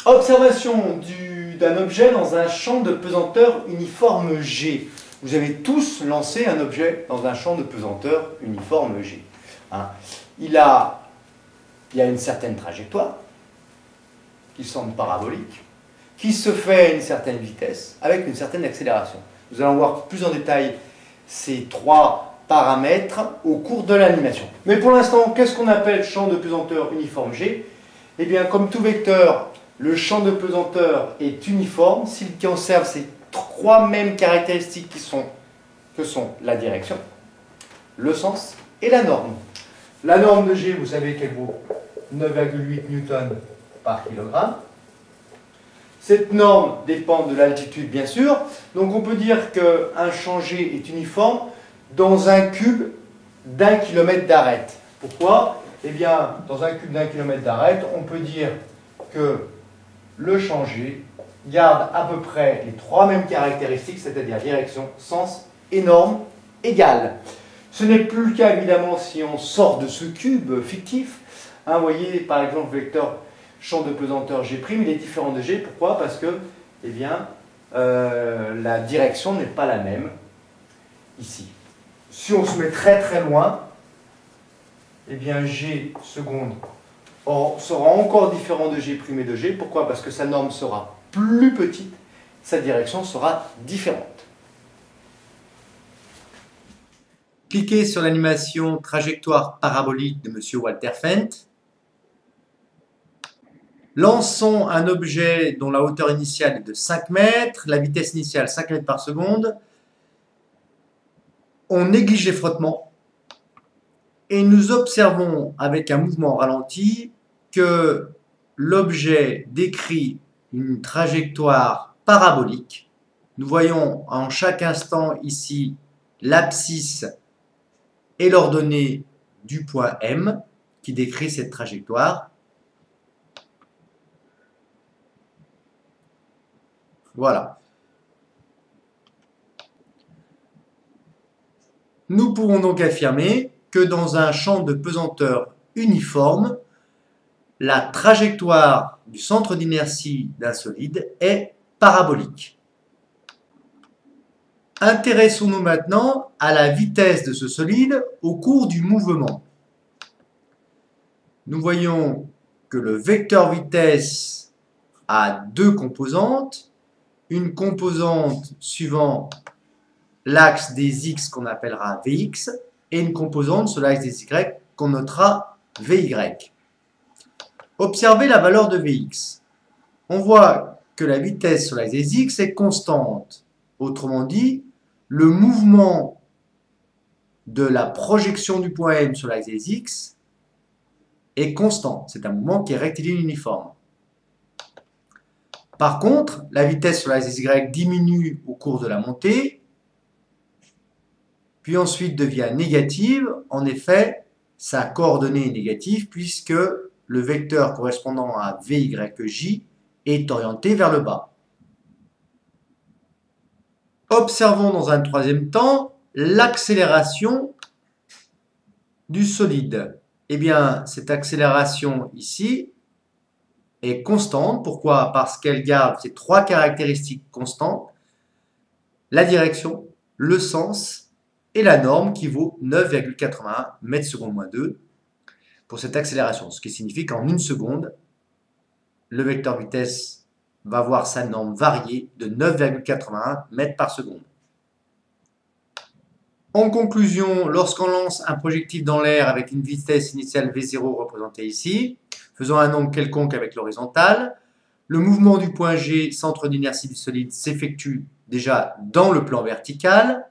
Observation d'un objet dans un champ de pesanteur uniforme G. Vous avez tous lancé un objet dans un champ de pesanteur uniforme G. Hein. Il y a une certaine trajectoire, qui semble parabolique, qui se fait à une certaine vitesse, avec une certaine accélération. Nous allons voir plus en détail ces trois paramètres au cours de l'animation. Mais pour l'instant, qu'est-ce qu'on appelle champ de pesanteur uniforme G? Eh bien, comme tout vecteur, le champ de pesanteur est uniforme s'il conserve ces trois mêmes caractéristiques que sont la direction, le sens et la norme. La norme de G, vous savez qu'elle vaut 9,8 newtons par kilogramme. Cette norme dépend de l'altitude, bien sûr. Donc on peut dire qu'un champ G est uniforme dans un cube d'1 km d'arête. Pourquoi? Eh bien, dans un cube d'1 km d'arête, on peut dire que le champ G garde à peu près les trois mêmes caractéristiques, c'est-à-dire direction, sens et norme égales. Ce n'est plus le cas, évidemment, si on sort de ce cube fictif. Hein, vous voyez, par exemple, le vecteur champ de pesanteur G', il est différent de G. Pourquoi? Parce que eh bien, la direction n'est pas la même ici. Si on se met très très loin, eh bien G seconde sera encore différent de G' et de G. Pourquoi? Parce que sa norme sera plus petite, sa direction sera différente. Cliquez sur l'animation trajectoire parabolique de M. Walter Fendt. Lançons un objet dont la hauteur initiale est de 5 mètres, la vitesse initiale 5 mètres par seconde. On néglige les frottements et nous observons avec un mouvement ralenti que l'objet décrit une trajectoire parabolique. Nous voyons en chaque instant ici l'abscisse et l'ordonnée du point M qui décrit cette trajectoire. Voilà. Nous pouvons donc affirmer que dans un champ de pesanteur uniforme, la trajectoire du centre d'inertie d'un solide est parabolique. Intéressons-nous maintenant à la vitesse de ce solide au cours du mouvement. Nous voyons que le vecteur vitesse a deux composantes. Une composante suivant l'axe des X qu'on appellera Vx et une composante sur l'axe des Y qu'on notera Vy. Observez la valeur de Vx. On voit que la vitesse sur l'axe des X est constante. Autrement dit, le mouvement de la projection du point M sur l'axe des X est constant. C'est un mouvement qui est rectiligne uniforme. Par contre, la vitesse sur l'axe des Y diminue au cours de la montée, puis ensuite devient négative. En effet, sa coordonnée est négative puisque le vecteur correspondant à VYJ est orienté vers le bas. Observons dans un troisième temps l'accélération du solide. Eh bien, cette accélération ici est constante. Pourquoi? Parce qu'elle garde ces trois caractéristiques constantes, la direction, le sens et la norme qui vaut 9,81 mètres secondes moins 2 pour cette accélération. Ce qui signifie qu'en une seconde, le vecteur vitesse va voir sa norme varier de 9,81 mètres par seconde. En conclusion, lorsqu'on lance un projectile dans l'air avec une vitesse initiale V0 représentée ici, faisant un angle quelconque avec l'horizontale, le mouvement du point G, centre d'inertie du solide, s'effectue déjà dans le plan vertical.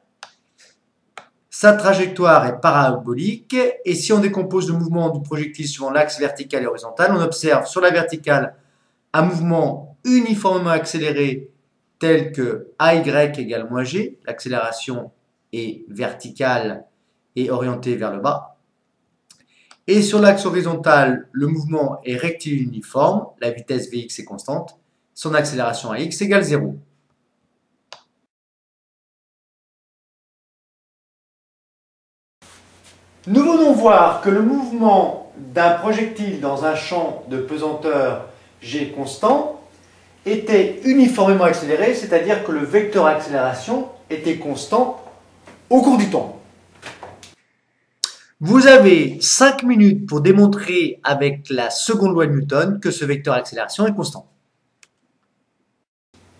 Sa trajectoire est parabolique et si on décompose le mouvement du projectile suivant l'axe vertical et horizontal, on observe sur la verticale un mouvement uniformément accéléré tel que AY égale moins G, l'accélération est verticale et orientée vers le bas. Et sur l'axe horizontal, le mouvement est rectiligne uniforme, la vitesse Vx est constante, son accélération à x égale 0. Nous venons voir que le mouvement d'un projectile dans un champ de pesanteur G constant était uniformément accéléré, c'est-à-dire que le vecteur accélération était constant au cours du temps. Vous avez 5 minutes pour démontrer avec la seconde loi de Newton que ce vecteur accélération est constant.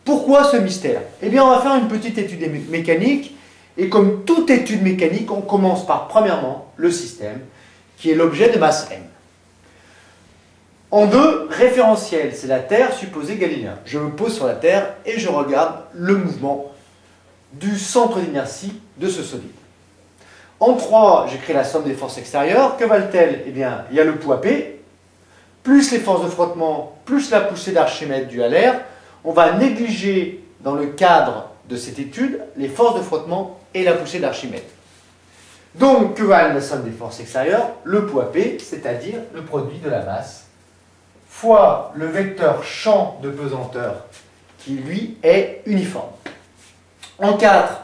Pourquoi ce mystère? Eh bien, on va faire une petite étude mécanique. Et comme toute étude mécanique, on commence par, premièrement, le système, qui est l'objet de masse m. En deux, référentiel, c'est la Terre supposée galiléen. Je me pose sur la Terre et je regarde le mouvement du centre d'inertie de ce solide. En 3, j'écris la somme des forces extérieures. Que valent-elles? Eh bien, il y a le poids P, plus les forces de frottement, plus la poussée d'Archimède due à l'air. On va négliger, dans le cadre de cette étude, les forces de frottement et la poussée d'Archimède. Donc, que valent la somme des forces extérieures? Le poids P, c'est-à-dire le produit de la masse, fois le vecteur champ de pesanteur, qui lui est uniforme. En 4,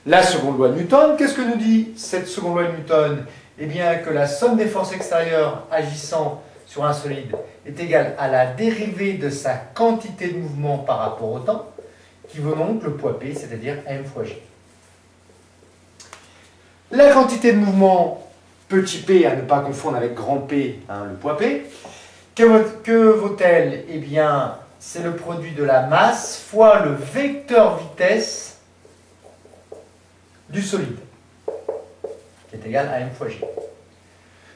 la seconde loi de Newton. Qu'est-ce que nous dit cette seconde loi de Newton? Eh bien, que la somme des forces extérieures agissant sur un solide est égale à la dérivée de sa quantité de mouvement par rapport au temps, qui vaut donc le poids P, c'est-à-dire m fois g. La quantité de mouvement, petit p, à ne pas confondre avec grand P, le poids P, que vaut-elle? Eh bien, c'est le produit de la masse fois le vecteur vitesse du solide, qui est égal à m fois g.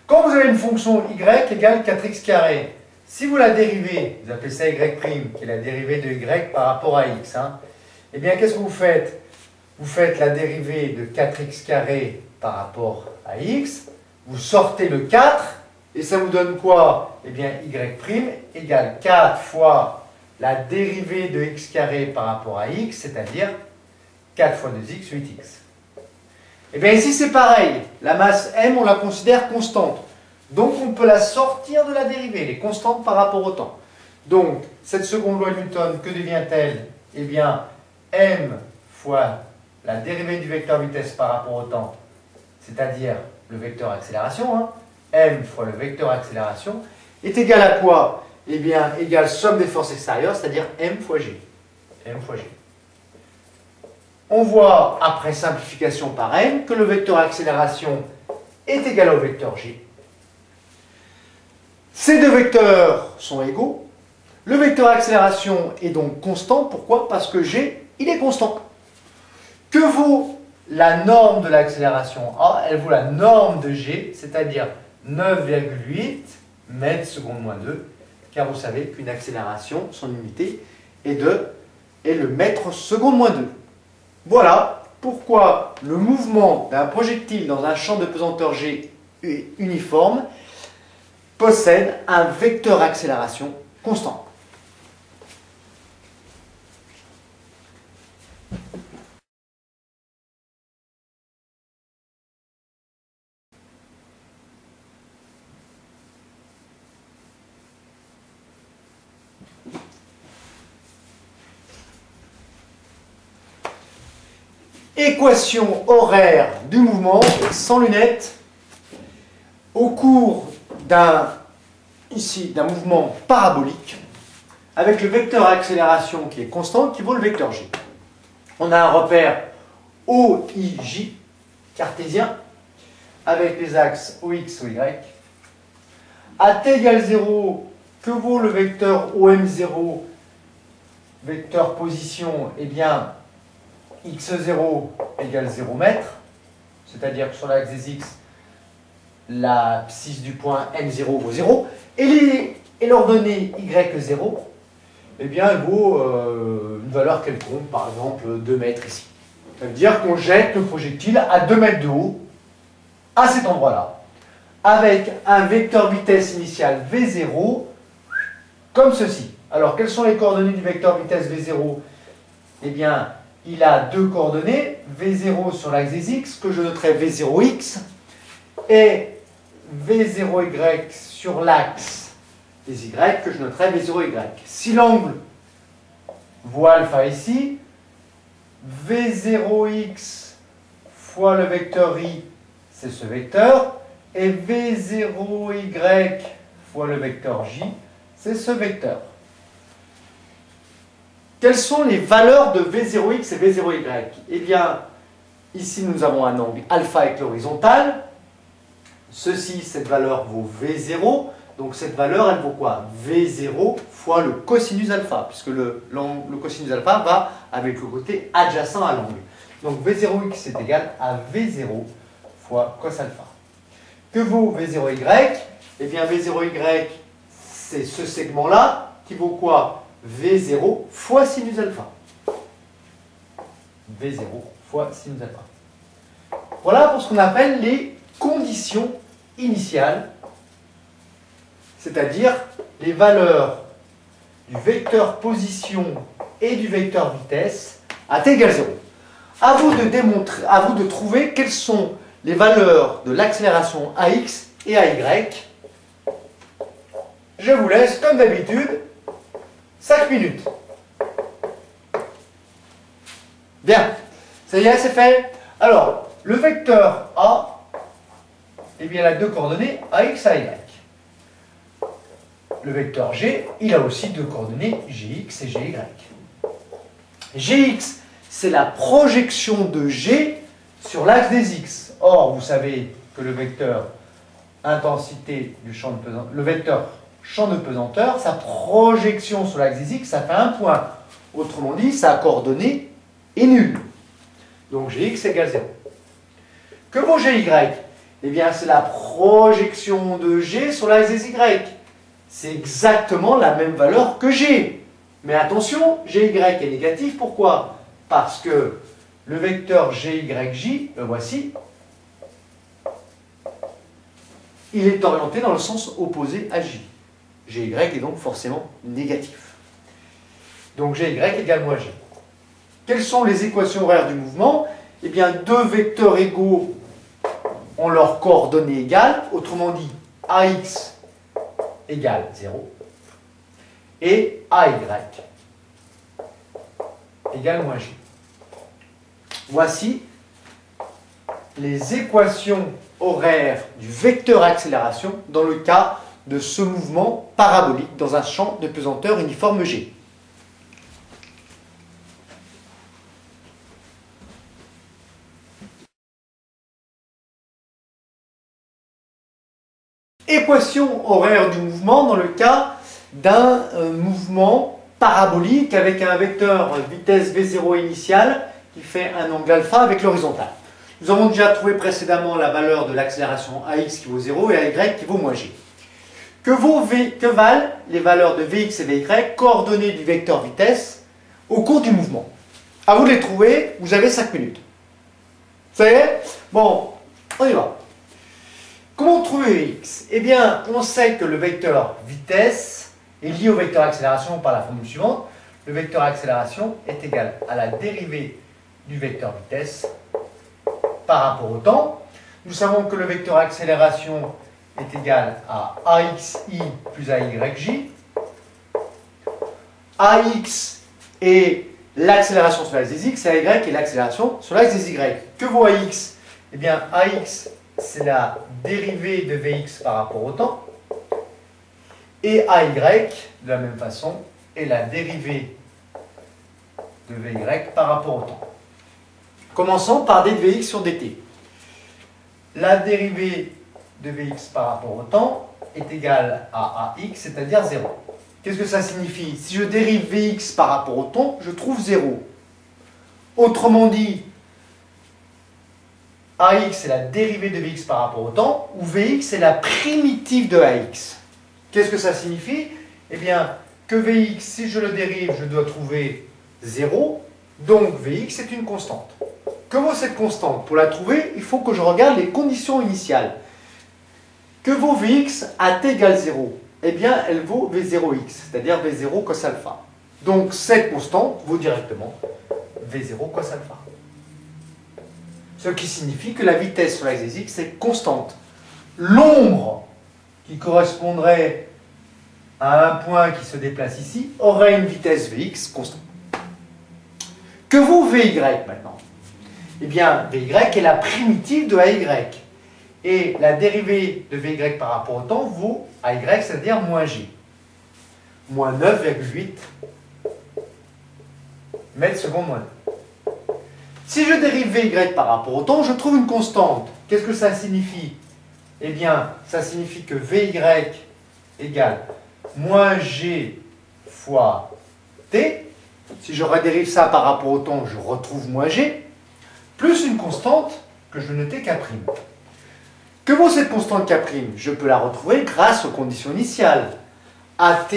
Quand vous avez une fonction y égale 4x carré, si vous la dérivez, vous appelez ça y', qui est la dérivée de y par rapport à x, eh bien, qu'est-ce que vous faites? Vous faites la dérivée de 4x carré par rapport à x, vous sortez le 4, et ça vous donne quoi? Eh bien, y' égale 4 fois la dérivée de x carré par rapport à x, c'est-à-dire 4 fois 2x, 8x. Eh bien, ici, c'est pareil. La masse m, on la considère constante. Donc, on peut la sortir de la dérivée. Elle est constante par rapport au temps. Donc, cette seconde loi de Newton, que devient-elle? Eh bien, m fois la dérivée du vecteur vitesse par rapport au temps, c'est-à-dire le vecteur accélération, m fois le vecteur accélération, est égal à quoi? Eh bien, égal somme des forces extérieures, c'est-à-dire m fois g. M fois g. On voit, après simplification par m, que le vecteur accélération est égal au vecteur g. Ces deux vecteurs sont égaux. Le vecteur accélération est donc constant. Pourquoi? Parce que g, il est constant. Que vaut la norme de l'accélération? Elle vaut la norme de g, c'est-à-dire 9,8 mètres seconde moins 2, car vous savez qu'une accélération, son unité, est le mètre seconde moins 2. Voilà pourquoi le mouvement d'un projectile dans un champ de pesanteur G uniforme possède un vecteur accélération constant. Équation horaire du mouvement sans lunettes au cours d'un mouvement parabolique avec le vecteur accélération qui est constant, qui vaut le vecteur g. On a un repère OIJ cartésien avec les axes OX, OY. À t égale 0, que vaut le vecteur OM0, vecteur position? Eh bien, x0 égale 0 mètre, c'est-à-dire que sur l'axe des x, la psis du point m0 vaut 0, et l'ordonnée y0, eh bien, elle vaut une valeur quelconque, par exemple 2 mètres ici. Ça veut dire qu'on jette le projectile à 2 mètres de haut, à cet endroit-là, avec un vecteur vitesse initial v0, comme ceci. Alors, quelles sont les coordonnées du vecteur vitesse v0? Eh bien, il a deux coordonnées, v0 sur l'axe des x, que je noterai v0x, et v0y sur l'axe des y, que je noterai v0y. Si l'angle vaut alpha ici, v0x fois le vecteur i, c'est ce vecteur, et v0y fois le vecteur j, c'est ce vecteur. quelles sont les valeurs de V0x et V0y? Eh bien, ici nous avons un angle alpha avec l'horizontale. Ceci, cette valeur vaut V0. Donc cette valeur, elle vaut quoi? V0 fois le cosinus alpha, puisque le cosinus alpha va avec le côté adjacent à l'angle. Donc V0x est égal à V0 fois cos alpha. Que vaut V0y? Eh bien V0y, c'est ce segment-là qui vaut quoi? V0 fois sinus alpha. V0 fois sinus alpha. Voilà pour ce qu'on appelle les conditions initiales, c'est-à-dire les valeurs du vecteur position et du vecteur vitesse à t égale 0. À vous de trouver quelles sont les valeurs de l'accélération AX et AY. Je vous laisse, comme d'habitude, 5 minutes. Bien, ça y est, c'est fait. Alors, le vecteur A, eh bien, il a deux coordonnées, AX, AY. Le vecteur G, il a aussi deux coordonnées, GX et GY. GX, c'est la projection de G sur l'axe des X. Or, vous savez que le vecteur intensité du champ de pesanteur, le vecteur champ de pesanteur, sa projection sur l'axe des X, ça fait un point. Autrement dit, sa coordonnée est nulle. Donc Gx égale 0. Que vaut Gy? Eh bien, c'est la projection de G sur l'axe des Y. C'est exactement la même valeur que G. Mais attention, Gy est négatif. Pourquoi? Parce que le vecteur GYJ, le voici, il est orienté dans le sens opposé à J. Gy est donc forcément négatif. Donc Gy égale moins J. Quelles sont les équations horaires du mouvement? Eh bien, deux vecteurs égaux ont leurs coordonnées égales, autrement dit, AX égale 0 et AY égale moins J. Voici les équations horaires du vecteur accélération dans le cas de ce mouvement parabolique dans un champ de pesanteur uniforme G. Équation horaire du mouvement dans le cas d'un mouvement parabolique avec un vecteur vitesse V0 initial qui fait un angle alpha avec l'horizontale. Nous avons déjà trouvé précédemment la valeur de l'accélération AX qui vaut 0 et AY qui vaut moins G. Que valent les valeurs de Vx et Vy, coordonnées du vecteur vitesse, au cours du mouvement? À vous de les trouver, vous avez 5 minutes. Ça y est? Bon, on y va. Comment trouver Vx? Eh bien, on sait que le vecteur vitesse est lié au vecteur accélération par la formule suivante. Le vecteur accélération est égal à la dérivée du vecteur vitesse par rapport au temps. Nous savons que le vecteur accélération est égal à AXI plus AYJ. AX est l'accélération sur l'axe des X et AY est l'accélération sur l'axe des Y. Que vaut AX? Eh bien, AX, c'est la dérivée de Vx par rapport au temps. Et AY, de la même façon, est la dérivée de Vy par rapport au temps. Commençons par d de Vx sur dt. La dérivée de Vx par rapport au temps est égale à AX, c'est-à-dire 0. Qu'est-ce que ça signifie? Si je dérive Vx par rapport au temps, je trouve 0. Autrement dit, AX est la dérivée de Vx par rapport au temps, ou Vx est la primitive de AX. Qu'est-ce que ça signifie? Eh bien, que Vx, si je le dérive, je dois trouver 0, donc Vx est une constante. Que vaut cette constante? Pour la trouver, il faut que je regarde les conditions initiales. Que vaut Vx à t égale 0? Eh bien, elle vaut V0x, c'est-à-dire V0 cos alpha. Donc, cette constante vaut directement V0 cos alpha. Ce qui signifie que la vitesse sur l'axe des X est constante. L'ombre qui correspondrait à un point qui se déplace ici aurait une vitesse Vx constante. Que vaut Vy maintenant? Eh bien, Vy est la primitive de AY. Et la dérivée de Vy par rapport au temps vaut AY, c'est-à-dire moins G. Moins 9,8 mètres secondes moins 2. Si je dérive Vy par rapport au temps, je trouve une constante. Qu'est-ce que ça signifie? Eh bien, ça signifie que Vy égale moins g fois t. Si je redérive ça par rapport au temps, je retrouve moins g, plus une constante que je vais noter K'. Que vaut cette constante K'? Je peux la retrouver grâce aux conditions initiales. AT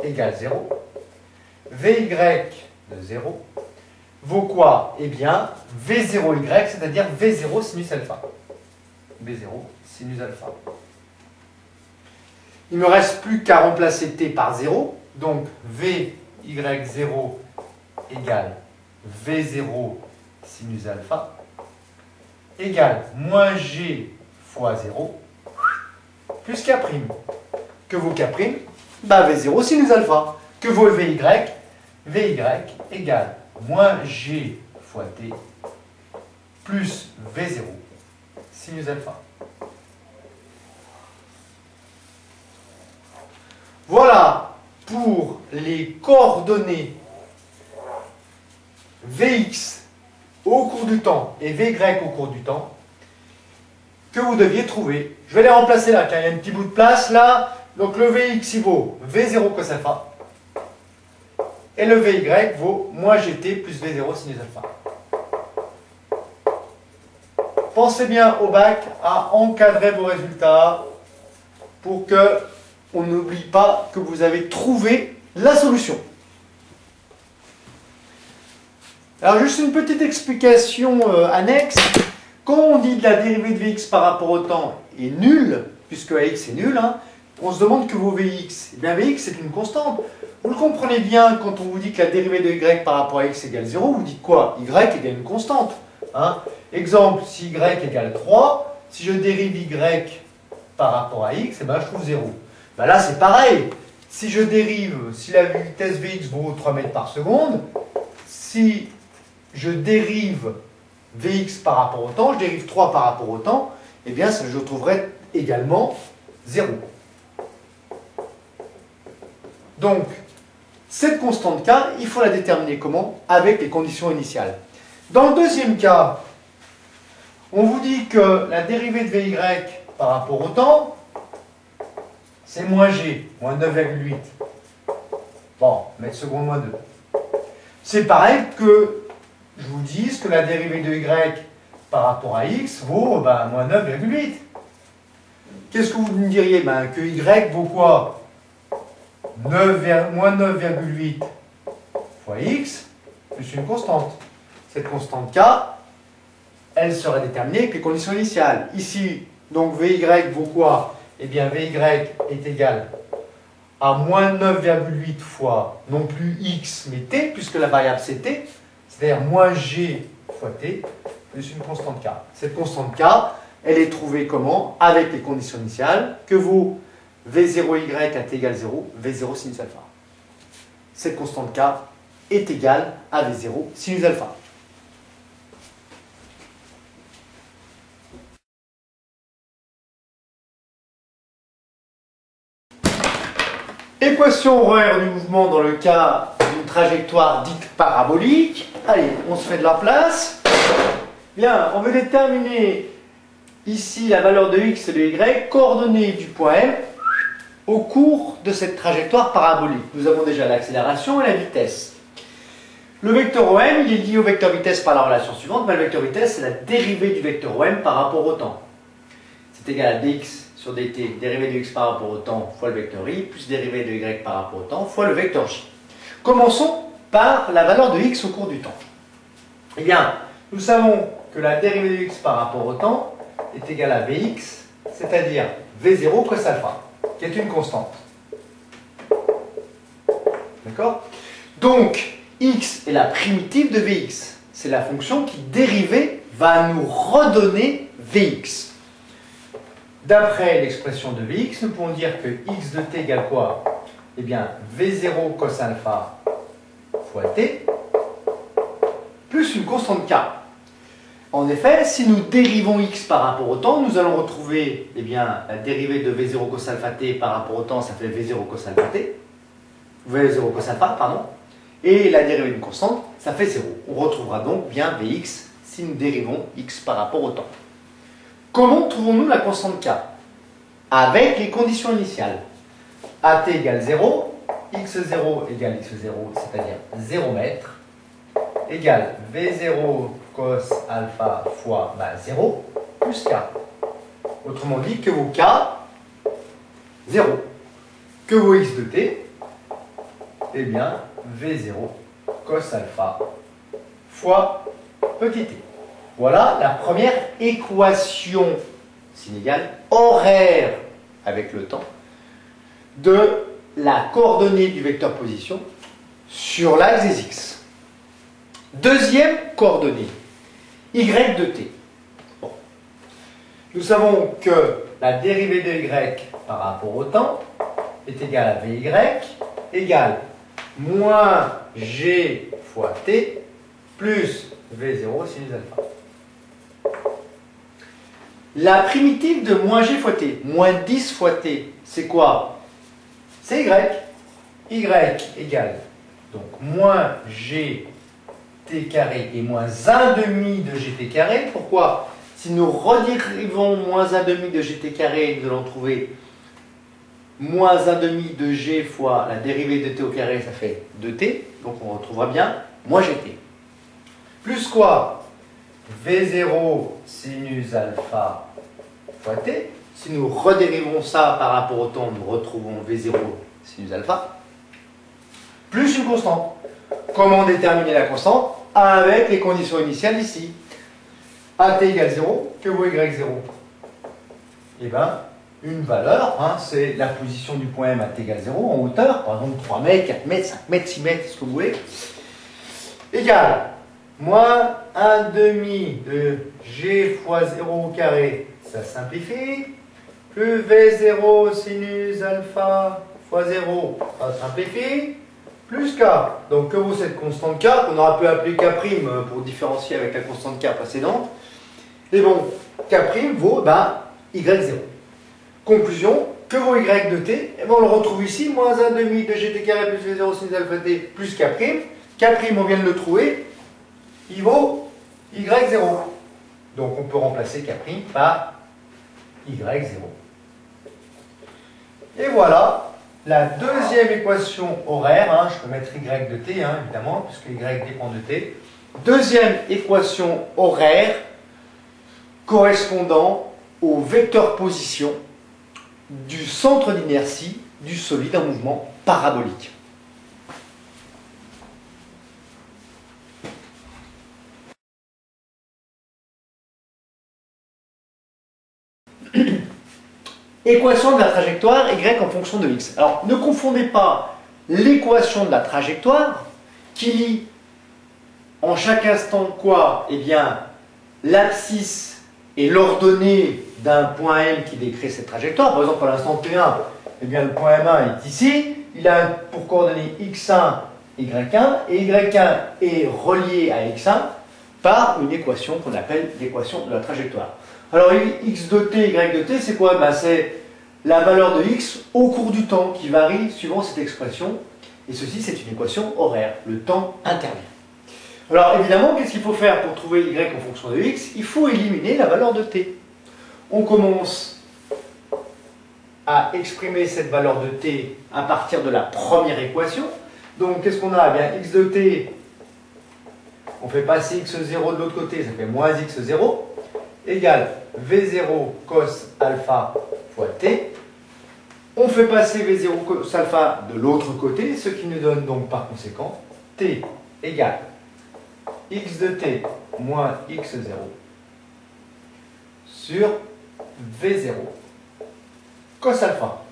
égale 0, Vy de 0, vaut quoi? Eh bien, V0y, c'est-à-dire V0 sinus alpha. V0 sinus alpha. Il ne me reste plus qu'à remplacer t par 0, donc Vy0 égale V0 sinus alpha égale moins g fois 0 plus K'. Que vaut K'? Bah V0 sinus alpha. Que vaut Vy? Vy égale moins g fois t plus V0 sinus alpha. Voilà pour les coordonnées Vx au cours du temps et Vy au cours du temps que vous deviez trouver. Je vais les remplacer là, car il y a un petit bout de place là. Donc le Vx il vaut V0 cos alpha et le Vy vaut moins gt plus V0 sinus alpha. Pensez bien au bac à encadrer vos résultats pour que on n'oublie pas que vous avez trouvé la solution. Alors juste une petite explication annexe. Quand on dit que la dérivée de Vx par rapport au temps est nulle, puisque Ax est nul, hein, on se demande que vaut Vx. Eh bien Vx c'est une constante. Vous le comprenez bien quand on vous dit que la dérivée de y par rapport à x égale 0, vous dites quoi? Y égale une constante. Hein. Exemple, si y égale 3, si je dérive y par rapport à x, eh ben, je trouve 0. Ben là c'est pareil. Si je dérive, si la vitesse Vx vaut 3 mètres par seconde, si je dérive Vx par rapport au temps, je dérive 3 par rapport au temps, eh bien je trouverai également 0. Donc, cette constante K, il faut la déterminer comment? Avec les conditions initiales. Dans le deuxième cas, on vous dit que la dérivée de Vy par rapport au temps, c'est moins g, moins 9,8. Bon, mètres secondes moins 2. C'est pareil que je vous dise que la dérivée de y par rapport à x vaut moins 9,8. Qu'est-ce que vous me diriez? Que y vaut quoi? Moins 9,8 fois x plus une constante. Cette constante k, elle serait déterminée avec les conditions initiales. Ici, donc Vy vaut quoi? Eh bien, Vy est égal à moins 9,8 fois, non plus x, mais t, puisque la variable c'est t, c'est-à-dire moins g fois t, plus une constante k. Cette constante k, elle est trouvée comment? Avec les conditions initiales. Que vaut V0y à t égale 0, V0 sinus alpha. Cette constante k est égale à V0 sinus alpha. Équation horaire du mouvement dans le cas d'une trajectoire dite parabolique. Allez, on se fait de la place. Bien, on veut déterminer ici la valeur de x et de y, coordonnées du point M, au cours de cette trajectoire parabolique. Nous avons déjà l'accélération et la vitesse. Le vecteur OM, il est lié au vecteur vitesse par la relation suivante. Le vecteur vitesse, c'est la dérivée du vecteur OM par rapport au temps. C'est égal à dx sur dt, dérivée de x par rapport au temps fois le vecteur i, plus dérivée de y par rapport au temps fois le vecteur j. Commençons par la valeur de x au cours du temps. Eh bien, nous savons que la dérivée de x par rapport au temps est égale à Vx, c'est-à-dire V0 cos alpha, qui est une constante. D'accord? Donc, x est la primitive de Vx. C'est la fonction qui, dérivée, va nous redonner Vx. D'après l'expression de Vx, nous pouvons dire que x de t égale quoi? Eh bien, V0 cos alpha fois t, plus une constante k. En effet, si nous dérivons x par rapport au temps, nous allons retrouver la dérivée de V0 cos alpha t par rapport au temps, ça fait V0 cos alpha t. V0 cos alpha, pardon. et la dérivée d'une constante, ça fait 0. On retrouvera donc bien Vx si nous dérivons x par rapport au temps. Comment trouvons-nous la constante k? Avec les conditions initiales. At égale 0, x0 égale x0, c'est-à-dire 0 mètres, égale v0 cos alpha fois 0 plus k. Autrement dit, que vaut k? 0. Que vaut x de t? Eh bien, v0 cos alpha fois petit t. Voilà la première équation inégale horaire avec le temps de la coordonnée du vecteur position sur l'axe des x. Deuxième coordonnée, y de t. Bon. Nous savons que la dérivée de y par rapport au temps est égale à vy égale moins g fois t plus v0 sinus alpha. La primitive de moins g fois t, moins 10 fois t, c'est quoi? C'est y. Y égale donc moins g t carré et moins 1 demi de gt carré. Pourquoi? Si nous redérivons moins 1 demi de gt carré, nous allons trouver moins 1 demi de g fois la dérivée de t au carré, ça fait 2t. Donc on retrouvera bien moins gt. Plus quoi? v0 sinus alpha fois t. Si nous redérivons ça par rapport au temps, nous retrouvons v0 sinus alpha. Plus une constante. Comment déterminer la constante? Avec les conditions initiales ici. At égale 0, que vaut y0? Eh bien, une valeur, c'est la position du point M à t égale 0 en hauteur, par exemple 3 mètres, 4 mètres, 5 mètres, 6 mètres, ce que vous voulez, égale moins 1 demi de g fois 0 au carré, ça simplifie, plus v0 sinus alpha fois 0, ça simplifie, plus k. Donc que vaut cette constante k, qu'on aura pu appeler k' pour différencier avec la constante k précédente? Et bon, k' vaut y0. Conclusion, que vaut y de t? Et ben on le retrouve ici, moins 1 demi de gt carré plus v0 sinus alpha t plus k'. K', on vient de le trouver, il vaut y0. Donc on peut remplacer k' par y0. Et voilà la deuxième équation horaire. Je peux mettre y de t, évidemment, puisque y dépend de t. Deuxième équation horaire correspondant au vecteur position du centre d'inertie du solide en mouvement parabolique. Équation de la trajectoire y en fonction de x. Alors, ne confondez pas l'équation de la trajectoire qui lie en chaque instant quoi? Eh bien, l'abscisse et l'ordonnée d'un point M qui décrit cette trajectoire. Par exemple, à l'instant T1, eh bien, le point M1 est ici. Il a pour coordonnées x1, y1, et y1 est relié à x1 par une équation qu'on appelle l'équation de la trajectoire. Alors, x de t, y de t, c'est quoi? C'est la valeur de x au cours du temps qui varie suivant cette expression. Et ceci, c'est une équation horaire. Le temps intervient. Alors, évidemment, qu'est-ce qu'il faut faire pour trouver y en fonction de x? Il faut éliminer la valeur de t. On commence à exprimer cette valeur de t à partir de la première équation. Donc, qu'est-ce qu'on a? Eh bien, x de t, on fait passer x0 de l'autre côté, ça fait moins x0, égale v0 cos alpha fois t. On fait passer v0 cos alpha de l'autre côté, ce qui nous donne donc par conséquent t égale x de t moins x0 sur v0 cos alpha.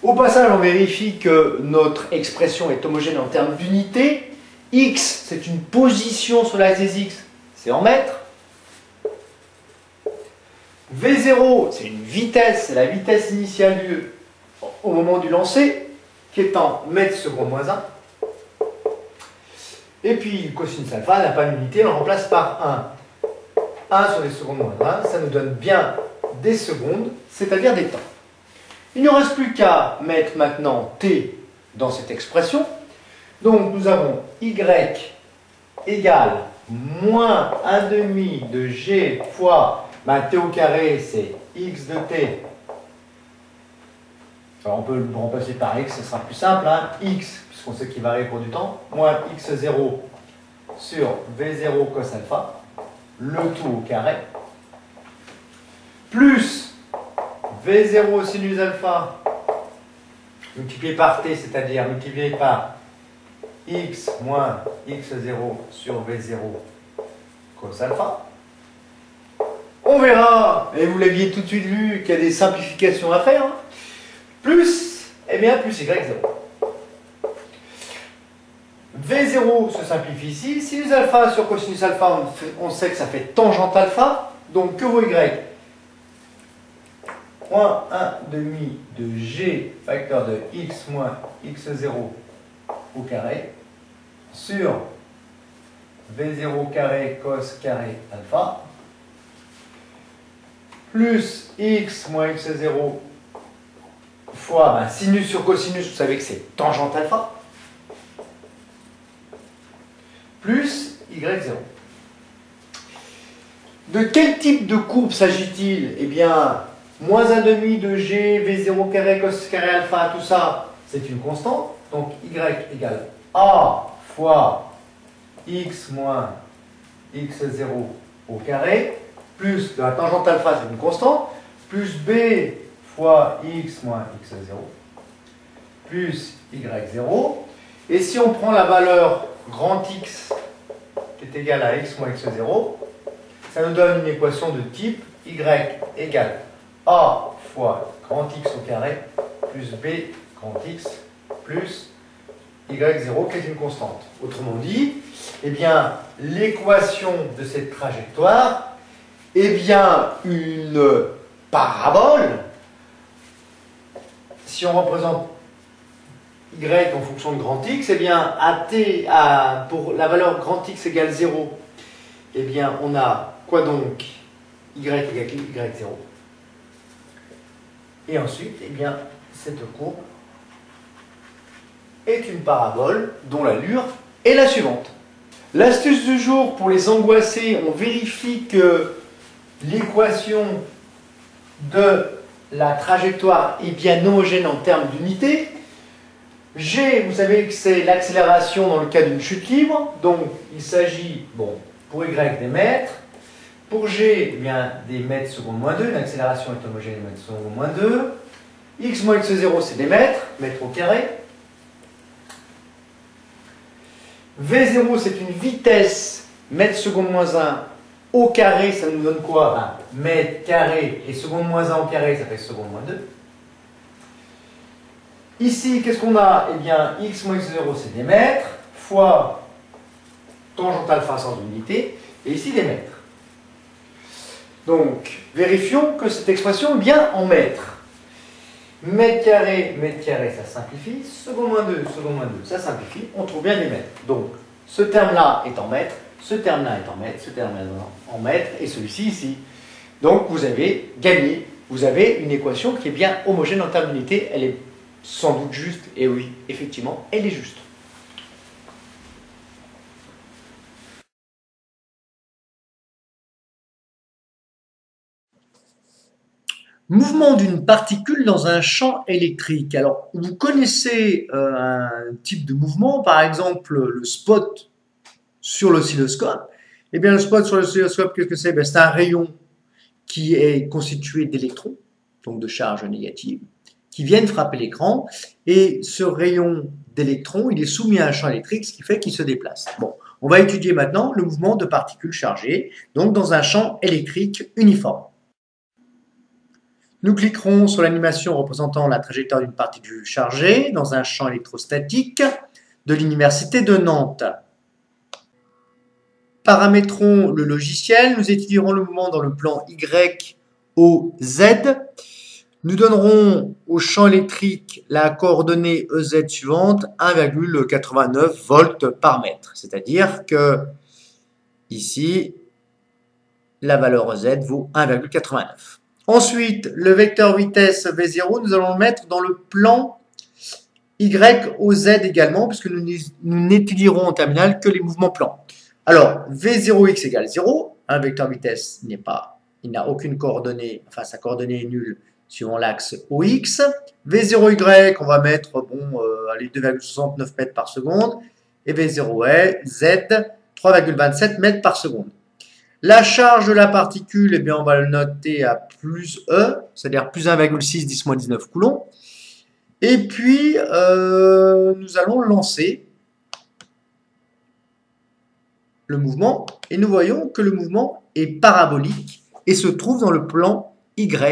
Au passage, on vérifie que notre expression est homogène en termes d'unité. X, c'est une position sur l'axe des x, c'est en mètres. V0, c'est une vitesse, c'est la vitesse initiale au moment du lancer, qui est en mètres secondes moins 1. Et puis, cosinus alpha n'a pas d'unité, on le remplace par 1. 1 sur les secondes moins 1, ça nous donne bien des secondes, c'est-à-dire des temps. Il ne reste plus qu'à mettre maintenant t dans cette expression. Donc nous avons y égale moins 1 demi de g fois t au carré, c'est x de t. Alors on peut le remplacer par x, ce sera plus simple. Hein. X, puisqu'on sait qu'il varie pour du temps, moins x0 sur v0 cos alpha, le tout au carré, plus v0 sinus alpha multiplié par t, c'est-à-dire multiplié par x moins x0 sur v0 cos alpha. On verra, et vous l'aviez tout de suite vu, qu'il y a des simplifications à faire, hein. Plus, eh bien, plus y0. V0 se simplifie ici. Sinus alpha sur cosinus alpha, on sait que ça fait tangente alpha. Donc, que vaut y? Moins 1 demi de g facteur de x moins x0 au carré sur v0 carré cos carré alpha plus x moins x0 fois sinus sur cosinus, vous savez que c'est tangente alpha, plus y0. De quel type de courbe s'agit-il? Eh bien, moins 1 demi de g, v0 carré, cos carré alpha, tout ça, c'est une constante. Donc, y égale a fois x moins x0 au carré, plus de la tangente alpha, c'est une constante, plus b fois x moins x0, plus y0. Et si on prend la valeur grand X qui est égale à x moins x0, ça nous donne une équation de type y égale a fois grand X au carré plus b grand X plus y0 qui est une constante. Autrement dit, eh bien, l'équation de cette trajectoire est bien une parabole. Si on représente y en fonction de grand X, eh bien, pour la valeur grand X égale 0, eh bien, on a quoi donc? Y égale y0. Et ensuite, eh bien, cette courbe est une parabole dont l'allure est la suivante. L'astuce du jour pour les angoissés, on vérifie que l'équation de la trajectoire est bien homogène en termes d'unité. G, vous savez que c'est l'accélération dans le cas d'une chute libre, donc il s'agit, pour Y des mètres, pour G, eh bien, des mètres seconde moins 2, l'accélération est homogène des mètres seconde moins 2, X moins X0 c'est des mètres, mètres au carré, V0 c'est une vitesse, mètre seconde moins 1 au carré, ça nous donne quoi? Mètre carré, et seconde moins 1 au carré, ça fait seconde moins 2. Ici, qu'est-ce qu'on a? Eh bien, x moins x0, c'est des mètres, fois tangente alpha sans unité, et ici des mètres. Donc, vérifions que cette expression est bien en mètres. Mètre carré, ça simplifie. Seconde moins 2, ça simplifie. On trouve bien les mètres. Donc, ce terme-là est en mètres, ce terme-là est en mètres, ce terme-là est en mètres, et celui-ci ici. Donc, vous avez gagné. Vous avez une équation qui est bien homogène en termes d'unité. Elle est sans doute juste, et oui, effectivement, elle est juste. Mouvement d'une particule dans un champ électrique. Alors, vous connaissez un type de mouvement, par exemple le spot sur l'oscilloscope. Eh bien, le spot sur l'oscilloscope, qu'est-ce que c'est? Ben, c'est un rayon qui est constitué d'électrons, donc de charges négatives, qui viennent frapper l'écran, et ce rayon d'électrons, il est soumis à un champ électrique, ce qui fait qu'il se déplace. Bon, on va étudier maintenant le mouvement de particules chargées, donc dans un champ électrique uniforme. Nous cliquerons sur l'animation représentant la trajectoire d'une particule chargée dans un champ électrostatique de l'Université de Nantes. Paramétrons le logiciel, nous étudierons le mouvement dans le plan Y, O, Z. Nous donnerons au champ électrique la coordonnée EZ suivante, 1,89 volts par mètre. C'est-à-dire que ici, la valeur EZ vaut 1,89. Ensuite, le vecteur vitesse V0, nous allons le mettre dans le plan Y au Z également, puisque nous n'étudierons en terminale que les mouvements plans. Alors, V0x égale 0, un vecteur vitesse il n'a aucune coordonnée, enfin sa coordonnée est nulle suivant l'axe OX. V0y, on va mettre, allez, 2,69 mètres par seconde, et V0z, 3,27 mètres par seconde. La charge de la particule, eh bien, on va le noter à plus E, c'est-à-dire plus 1,6 10-19 coulombs. Et puis, nous allons lancer le mouvement, et nous voyons que le mouvement est parabolique et se trouve dans le plan YOZ.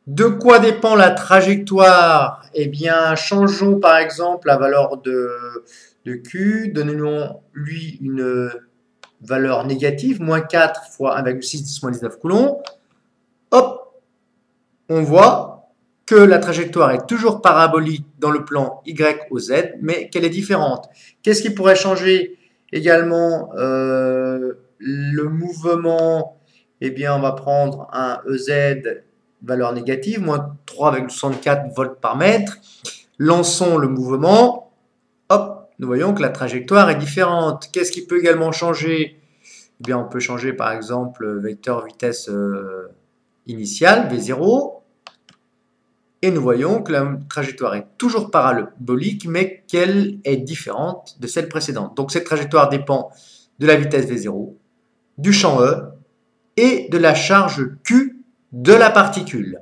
De quoi dépend la trajectoire? Eh bien, changeons par exemple la valeur de Q, donnons-lui une valeur négative, moins 4 fois 1,6 10-19 coulombs. Hop, on voit que la trajectoire est toujours parabolique dans le plan YOZ, mais qu'elle est différente. Qu'est-ce qui pourrait changer également le mouvement? Eh bien, on va prendre un EZ, valeur négative, moins 3,64 volts par mètre. Lançons le mouvement. Hop, nous voyons que la trajectoire est différente. Qu'est-ce qui peut également changer? Eh bien, on peut changer par exemple le vecteur vitesse initiale, V0. Et nous voyons que la trajectoire est toujours parabolique, mais qu'elle est différente de celle précédente. Donc cette trajectoire dépend de la vitesse V0, du champ E et de la charge Q de la particule.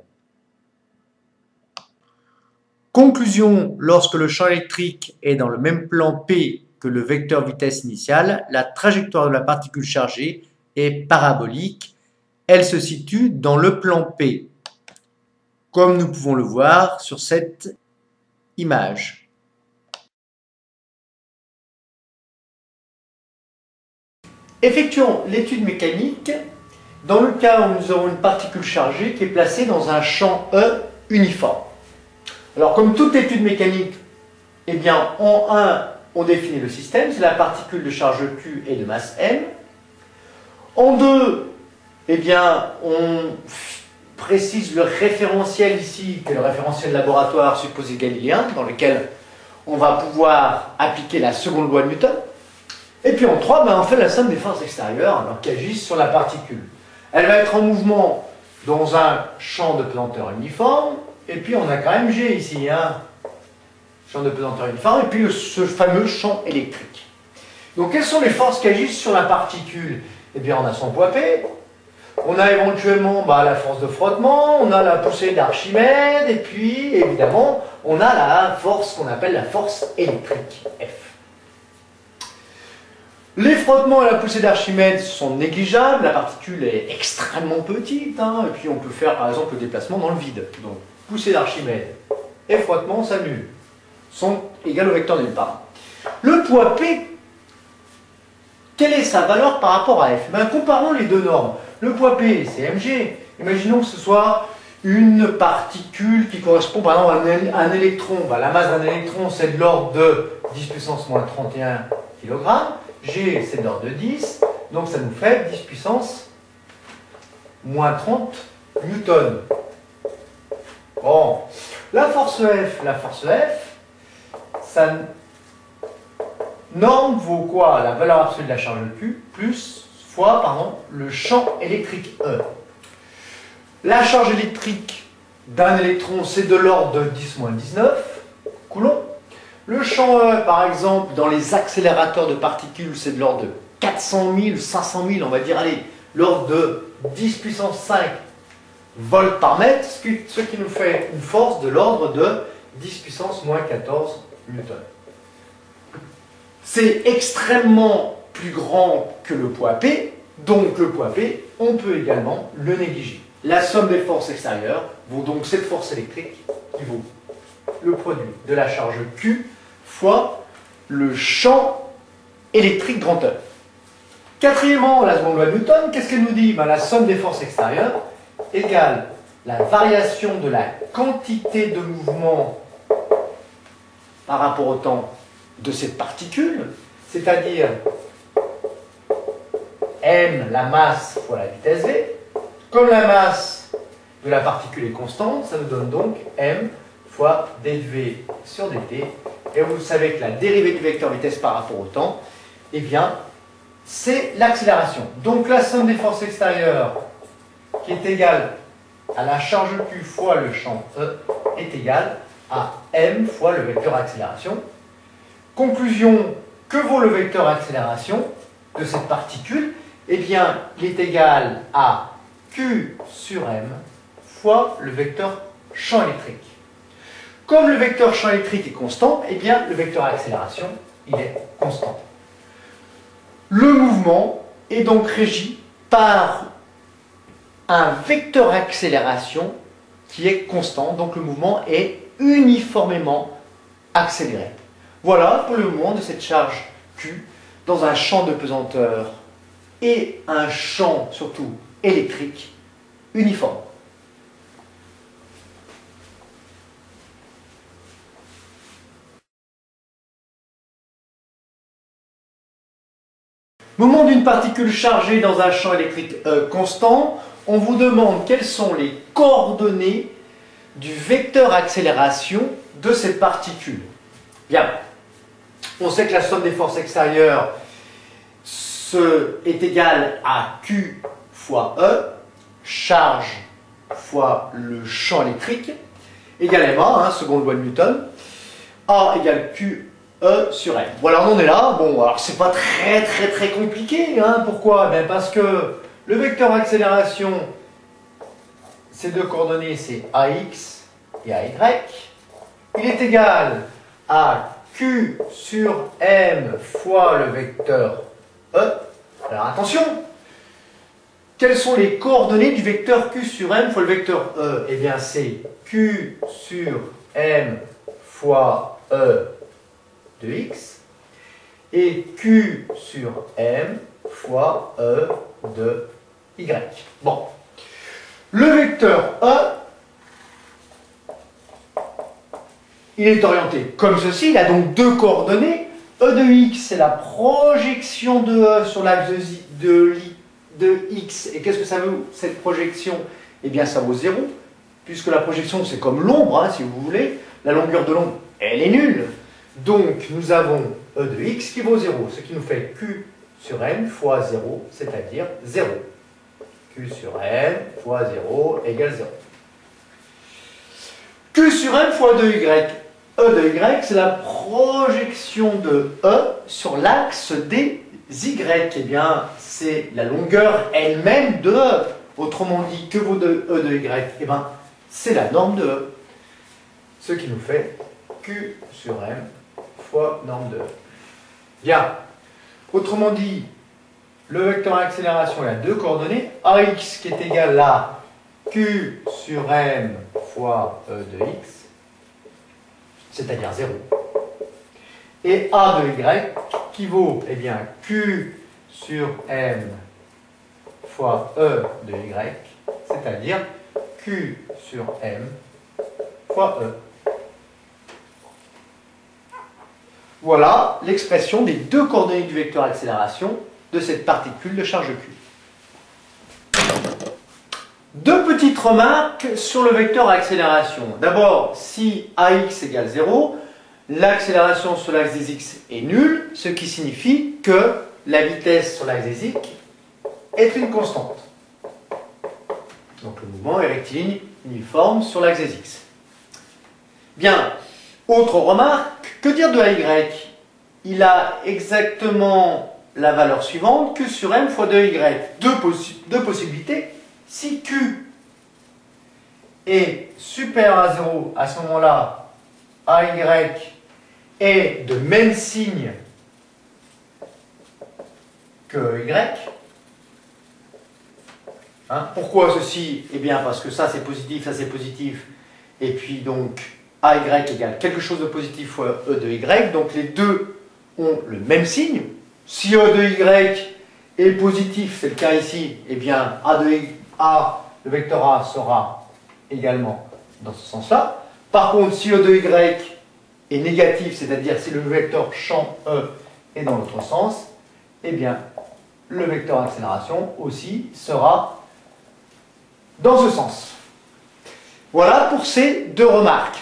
Conclusion, lorsque le champ électrique est dans le même plan P que le vecteur vitesse initiale, la trajectoire de la particule chargée est parabolique. Elle se situe dans le plan P, comme nous pouvons le voir sur cette image. Effectuons l'étude mécanique dans le cas où nous avons une particule chargée qui est placée dans un champ E uniforme. Alors, comme toute étude mécanique, eh bien, en 1, on définit le système, c'est la particule de charge Q et de masse M. En 2, eh bien, on précise le référentiel ici, qui est le référentiel laboratoire supposé galiléen, dans lequel on va pouvoir appliquer la seconde loi de Newton. Et puis en 3, ben, on fait la somme des forces extérieures qui agissent sur la particule. Elle va être en mouvement dans un champ de pesanteur uniforme, et puis on a quand même G ici, champ de pesanteur uniforme, et puis ce fameux champ électrique. Donc quelles sont les forces qui agissent sur la particule? Eh bien on a son poids P, on a éventuellement la force de frottement, on a la poussée d'Archimède, et puis évidemment on a la force qu'on appelle la force électrique, F. Les frottements et la poussée d'Archimède sont négligeables, la particule est extrêmement petite, et puis on peut faire par exemple le déplacement dans le vide. Donc poussée d'Archimède et frottement s'annulent, sont égales au vecteur nulle part. Le poids P, quelle est sa valeur par rapport à F? Comparons les deux normes. Le poids P, c'est mg. Imaginons que ce soit une particule qui correspond par exemple à un électron. La masse d'un électron, c'est de l'ordre de 10 puissance moins 31 kg. G, c'est de l'ordre de 10. Donc ça nous fait 10 puissance moins 30 newtons. Bon. La force F, sa norme vaut quoi? La valeur absolue de la charge Q fois le champ électrique E. La charge électrique d'un électron, c'est de l'ordre de 10-19 coulombs. Le champ E, par exemple, dans les accélérateurs de particules, c'est de l'ordre de 400 000, 500 000, on va dire, allez, l'ordre de 10 puissance 5 volts par mètre, ce qui nous fait une force de l'ordre de 10 puissance moins 14 newtons. C'est extrêmement plus grand que le poids P, donc le poids P, on peut également le négliger. La somme des forces extérieures vaut donc cette force électrique qui vaut le produit de la charge Q fois le champ électrique grand E. Quatrièmement, la seconde loi de Newton, qu'est-ce qu'elle nous dit? La somme des forces extérieures égale la variation de la quantité de mouvement par rapport au temps de cette particule, c'est-à-dire m, la masse, fois la vitesse v. Comme la masse de la particule est constant, ça nous donne donc m fois dv sur dt. Et vous savez que la dérivée du vecteur vitesse par rapport au temps, eh bien, c'est l'accélération. Donc la somme des forces extérieures, qui est égale à la charge Q fois le champ E, est égale à m fois le vecteur accélération. Conclusion, que vaut le vecteur accélération de cette particule? Eh bien, il est égal à Q sur m fois le vecteur champ électrique. Comme le vecteur champ électrique est constant, eh bien, le vecteur accélération, il est constant. Le mouvement est donc régi par un vecteur accélération qui est constant, donc le mouvement est uniformément accéléré. Voilà pour le mouvement de cette charge Q dans un champ de pesanteur et un champ surtout électrique uniforme. Moment d'une particule chargée dans un champ électrique constant, on vous demande quelles sont les coordonnées du vecteur accélération de cette particule. Bien, on sait que la somme des forces extérieures est égale à Q fois E, charge fois le champ électrique, égale ma, seconde loi de Newton, A égale Q E sur M. Voilà, on en est là. Bon, alors c'est pas très compliqué. Pourquoi? Parce que le vecteur accélération, ces deux coordonnées, c'est AX et AY. Il est égal à Q sur M fois le vecteur E. Alors attention, quelles sont les coordonnées du vecteur Q sur M fois le vecteur E? Eh bien, c'est Q sur M fois E de x et Q sur M fois E de y. Bon. Le vecteur E, il est orienté comme ceci. Il a donc deux coordonnées. E de x, c'est la projection de E sur l'axe de x. Et qu'est-ce que ça veut, cette projection? Eh bien, ça vaut 0, puisque la projection, c'est comme l'ombre, si vous voulez. La longueur de l'ombre, elle est nulle. Donc, nous avons E de x qui vaut 0, ce qui nous fait Q sur M fois 0, c'est-à-dire 0. Q sur M fois 0 égale 0. Q sur M fois 2y. E de y, c'est la projection de E sur l'axe des y. Eh bien, c'est la longueur elle-même de E. Autrement dit, que vaut E de y? Eh bien, c'est la norme de E. Ce qui nous fait Q sur M fois norme de E. Bien. Autrement dit, le vecteur accélération, il a deux coordonnées. AX qui est égal à Q sur M fois E de x, c'est-à-dire 0. Et A de y qui vaut, eh bien, Q sur M fois E de y, c'est-à-dire Q sur M fois E. Voilà l'expression des deux coordonnées du vecteur accélération de cette particule de charge Q. Deux petites remarques sur le vecteur accélération. D'abord, si AX égale 0, l'accélération sur l'axe des X est nulle, ce qui signifie que la vitesse sur l'axe des X est une constante. Donc le mouvement est rectiligne uniforme sur l'axe des X. Bien, autre remarque, que dire de AY? Il a exactement la valeur suivante, Q sur M fois 2Y. Deux possibilités. Si Q est supérieur à 0, à ce moment-là, AY est de même signe que Y. Pourquoi ceci? Eh bien parce que ça c'est positif, et puis donc AY égale quelque chose de positif fois E de Y, donc les deux ont le même signe. Si E de Y est positif, c'est le cas ici, eh bien le vecteur A sera également dans ce sens-là. Par contre, si E de Y est négatif, c'est-à-dire si le vecteur champ E est dans l'autre sens, eh bien le vecteur accélération aussi sera dans ce sens. Voilà pour ces deux remarques.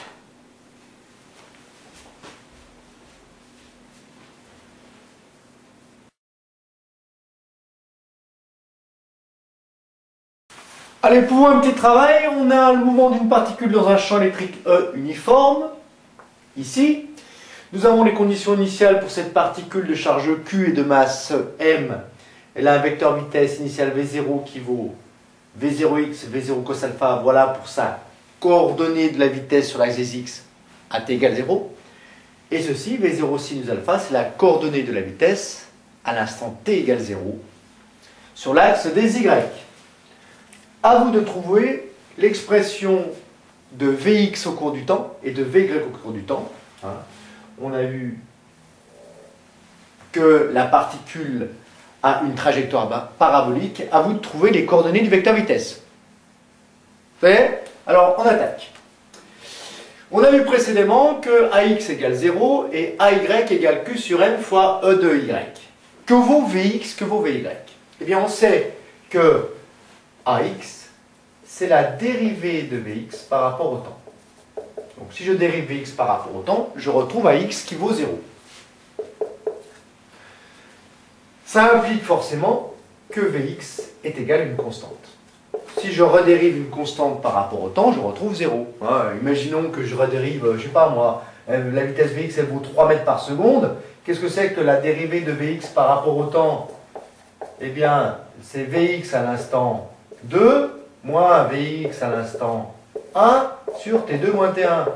Allez, pour un petit travail, on a le mouvement d'une particule dans un champ électrique E uniforme, ici. Nous avons les conditions initiales pour cette particule de charge Q et de masse M. Elle a un vecteur vitesse initial V0 qui vaut V0x, V0 cos alpha. Voilà pour sa coordonnée de la vitesse sur l'axe des X à t égale 0. Et ceci, V0 sinus alpha, c'est la coordonnée de la vitesse à l'instant t égale 0 sur l'axe des Y. À vous de trouver l'expression de Vx au cours du temps et de Vy au cours du temps. On a vu que la particule a une trajectoire parabolique. À vous de trouver les coordonnées du vecteur vitesse. Vous voyez? Alors, on attaque. On a vu précédemment que AX égale 0 et AY égale Q sur M fois E de Y. Que vaut Vx, que vaut Vy? Eh bien, on sait que AX, c'est la dérivée de Vx par rapport au temps. Donc, si je dérive Vx par rapport au temps, je retrouve AX qui vaut 0. Ça implique forcément que Vx est égal à une constante. Si je redérive une constante par rapport au temps, je retrouve 0. Imaginons que je redérive, je ne sais pas moi, la vitesse Vx elle vaut 3 mètres par seconde. Qu'est-ce que c'est que la dérivée de Vx par rapport au temps? Eh bien, c'est Vx à l'instant 2 moins Vx à l'instant 1 sur T2 moins T1.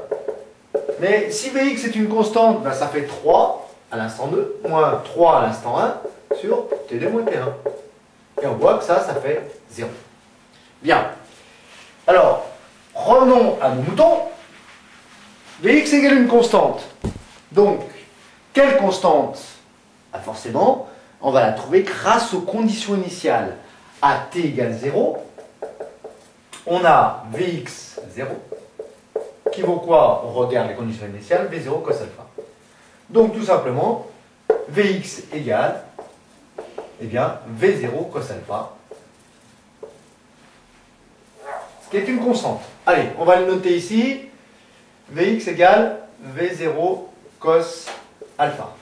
Mais si Vx est une constante, ben ça fait 3 à l'instant 2 moins 3 à l'instant 1 sur T2 moins T1. Et on voit que ça fait 0. Bien. Alors, revenons à nos moutons. Vx égale une constante. Donc, quelle constante? Forcément, on va la trouver grâce aux conditions initiales. À t égale 0, on a Vx 0, qui vaut quoi? On regarde les conditions initiales, V0 cos alpha. Donc, tout simplement, Vx égale, eh bien, V0 cos alpha, ce qui est une constante. Allez, on va le noter ici. Vx égale V0 cos alpha.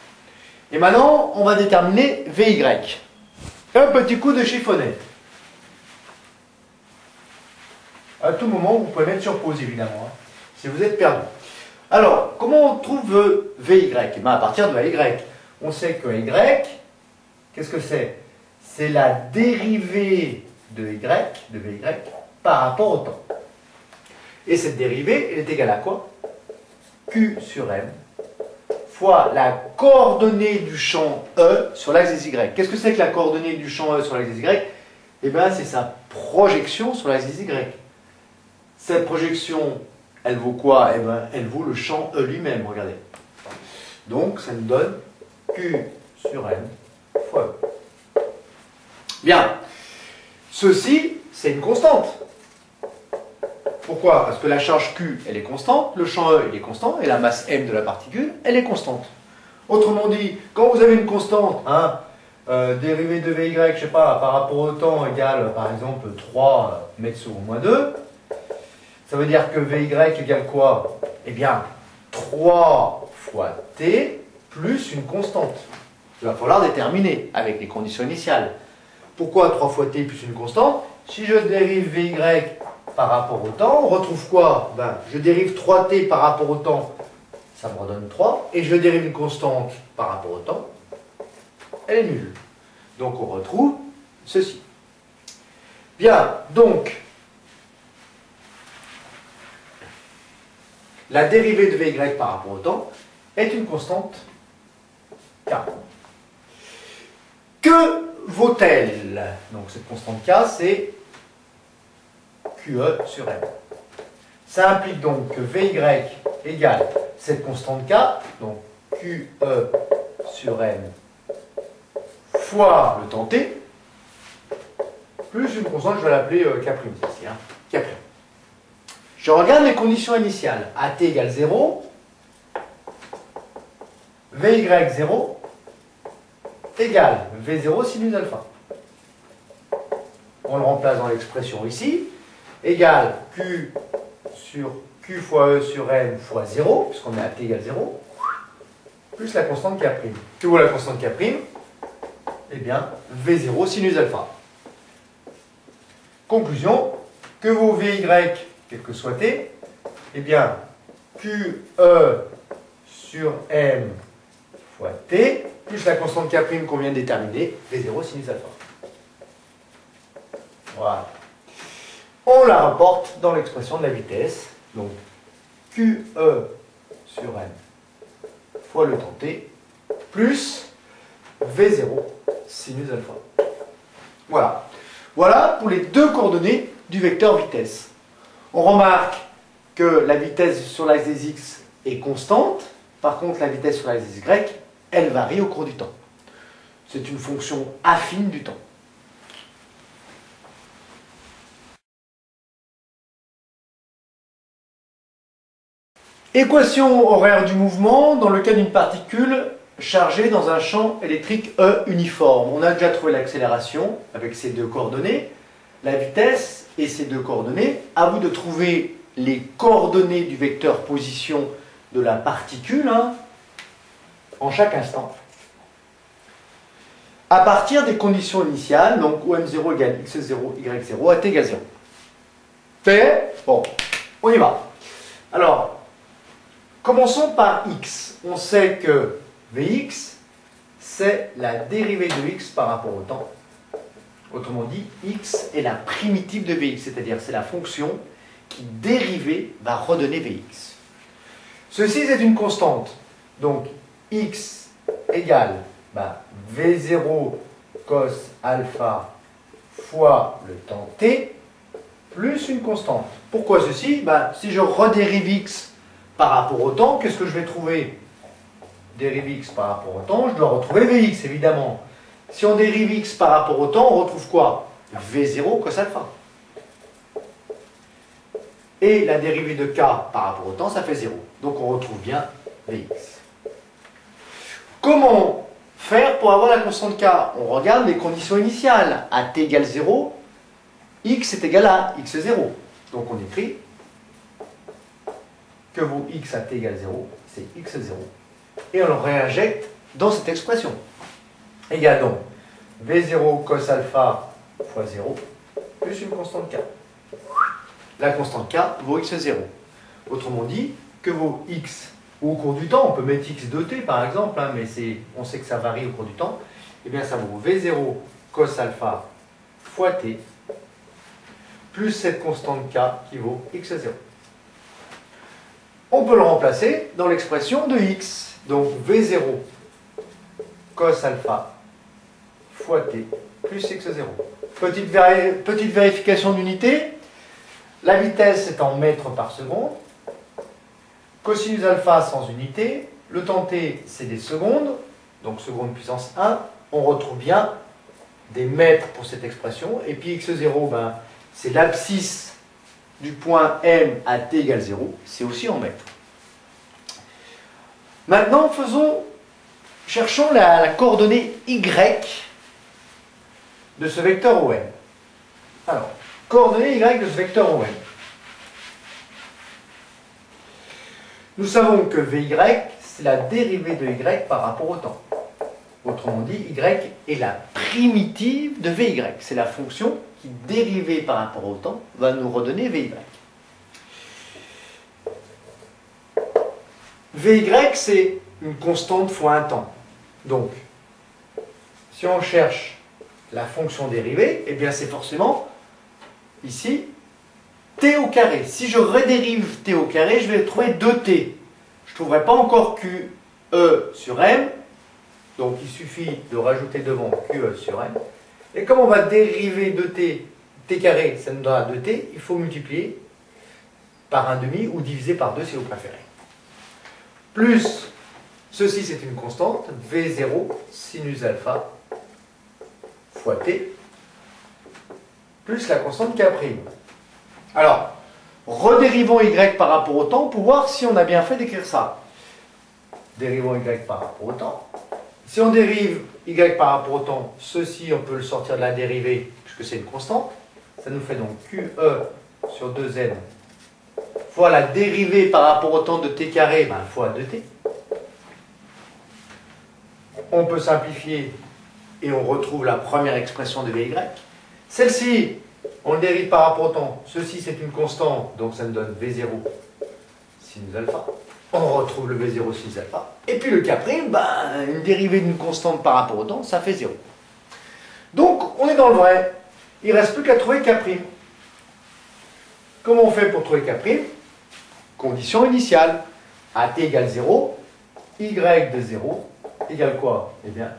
Et maintenant, on va déterminer Vy. Un petit coup de chiffonnette. À tout moment, vous pouvez mettre sur pause, évidemment, si vous êtes perdu. Alors, comment on trouve Vy? Eh bien, à partir de Vy. On sait que Y, qu'est-ce que c'est? C'est la dérivée de Y, de Vy, par rapport au temps. Et cette dérivée, elle est égale à quoi? Q sur M fois la coordonnée du champ E sur l'axe des Y. Qu'est-ce que c'est que la coordonnée du champ E sur l'axe des Y? Eh bien, c'est sa projection sur l'axe des Y. Cette projection, elle vaut quoi? Eh bien, elle vaut le champ E lui-même, regardez. Donc, ça nous donne Q sur M fois E. Bien. Ceci, c'est une constante. Pourquoi? Parce que la charge Q, elle est constante, le champ E, il est constant, et la masse M de la particule, elle est constante. Autrement dit, quand vous avez une constante, dérivée de Vy, je sais pas, par rapport au temps égale, par exemple, 3 mètres sur moins 2, ça veut dire que Vy égale quoi? Eh bien, 3 fois T plus une constante. Il va falloir déterminer avec les conditions initiales. Pourquoi 3 fois T plus une constante? Si je dérive Vy par rapport au temps, on retrouve quoi? Ben, je dérive 3t par rapport au temps, ça me redonne 3, et je dérive une constante par rapport au temps, elle est nulle. Donc on retrouve ceci. Bien, donc, la dérivée de Vy par rapport au temps est une constante K. Que vaut-elle? Donc cette constante K, c'est QE sur M. Ça implique donc que Vy égale cette constante K, donc QE sur M fois le temps T, plus une constante, je vais l'appeler K' ici, K'. Je regarde les conditions initiales. AT égale 0, Vy 0 égale V0 sinus alpha. On le remplace dans l'expression ici, égale Q sur Q fois E sur M fois 0, puisqu'on est à T égale 0, plus la constante K'. Que vaut la constante K'? Eh bien, V0 sinus alpha. Conclusion, que vaut Vy, quel que soit T? Eh bien, QE sur M fois T, plus la constante K' qu'on vient de déterminer, V0 sinus alpha. Voilà. On la rapporte dans l'expression de la vitesse. Donc, QE sur M fois le temps T, plus V0 sinus alpha. Voilà. Voilà pour les deux coordonnées du vecteur vitesse. On remarque que la vitesse sur l'axe des x est constante. Par contre, la vitesse sur l'axe des y, elle varie au cours du temps. C'est une fonction affine du temps. Équation horaire du mouvement dans le cas d'une particule chargée dans un champ électrique E uniforme. On a déjà trouvé l'accélération avec ces deux coordonnées, la vitesse et ces deux coordonnées. À vous de trouver les coordonnées du vecteur position de la particule en chaque instant. À partir des conditions initiales, donc OM0 égale x0, y0, à t égale 0. Fait? Bon, on y va. Alors, commençons par x. On sait que Vx, c'est la dérivée de x par rapport au temps. Autrement dit, x est la primitive de Vx, c'est-à-dire c'est la fonction qui, dérivée, va redonner Vx. Ceci, c'est une constante. Donc, x égale V0 cos alpha fois le temps t plus une constante. Pourquoi ceci? Si je redérive x par rapport au temps, qu'est-ce que je vais trouver? Dérive x par rapport au temps, je dois retrouver Vx, évidemment. Si on dérive x par rapport au temps, on retrouve quoi? V0 cos alpha. Et la dérivée de k par rapport au temps, ça fait 0. Donc on retrouve bien Vx. Comment faire pour avoir la constante k? On regarde les conditions initiales. À t égale 0, x est égal à x0. Donc on écrit que vaut x à t égale 0, c'est x0. Et on le réinjecte dans cette expression. Égale donc V0 cos alpha fois 0 plus une constante k. La constante k vaut x0. Autrement dit, que vaut x au cours du temps? On peut mettre x de t par exemple, mais on sait que ça varie au cours du temps. Eh bien ça vaut V0 cos alpha fois t plus cette constante k qui vaut x0. On peut le remplacer dans l'expression de x. Donc V0 cos alpha fois t plus x0. Petite vérification d'unité. La vitesse est en mètres par seconde. Cosinus alpha sans unité. Le temps t, c'est des secondes. Donc seconde puissance 1. On retrouve bien des mètres pour cette expression. Et puis x0, c'est l'abscisse du point M à t égale 0. C'est aussi en mètres. Maintenant, cherchons la coordonnée y de ce vecteur OM. Alors, coordonnée y de ce vecteur OM. Nous savons que Vy, c'est la dérivée de y par rapport au temps. Autrement dit, y est la primitive de Vy. C'est la fonction qui, dérivée par rapport au temps, va nous redonner Vy. Vy, c'est une constante fois un temps. Donc, si on cherche la fonction dérivée, eh bien c'est forcément, ici, t au carré. Si je redérive t au carré, je vais trouver 2t. Je ne trouverai pas encore QE sur M. Donc, il suffit de rajouter devant QE sur M. Et comme on va dériver 2t, t carré, ça nous donnera 2t, il faut multiplier par 1/2 ou diviser par 2 si vous préférez. Plus, ceci c'est une constante, V0 sinus alpha fois t, plus la constante K'. Alors, redérivons y par rapport au temps pour voir si on a bien fait d'écrire ça. Dérivons y par rapport au temps. Si on dérive y par rapport au temps, ceci on peut le sortir de la dérivée puisque c'est une constante. Ça nous fait donc QE sur 2n fois la dérivée par rapport au temps de t carré, fois 2t. On peut simplifier et on retrouve la première expression de Vy. Celle-ci, on le dérive par rapport au temps. Ceci, c'est une constante, donc ça me donne V0 sinus alpha. On retrouve le V0 sinus alpha. Et puis le K', une dérivée d'une constante par rapport au temps, ça fait 0. Donc, on est dans le vrai. Il ne reste plus qu'à trouver K'. Comment on fait pour trouver K'? Condition initiale. AT égale 0, Y de 0 égale quoi? Eh bien,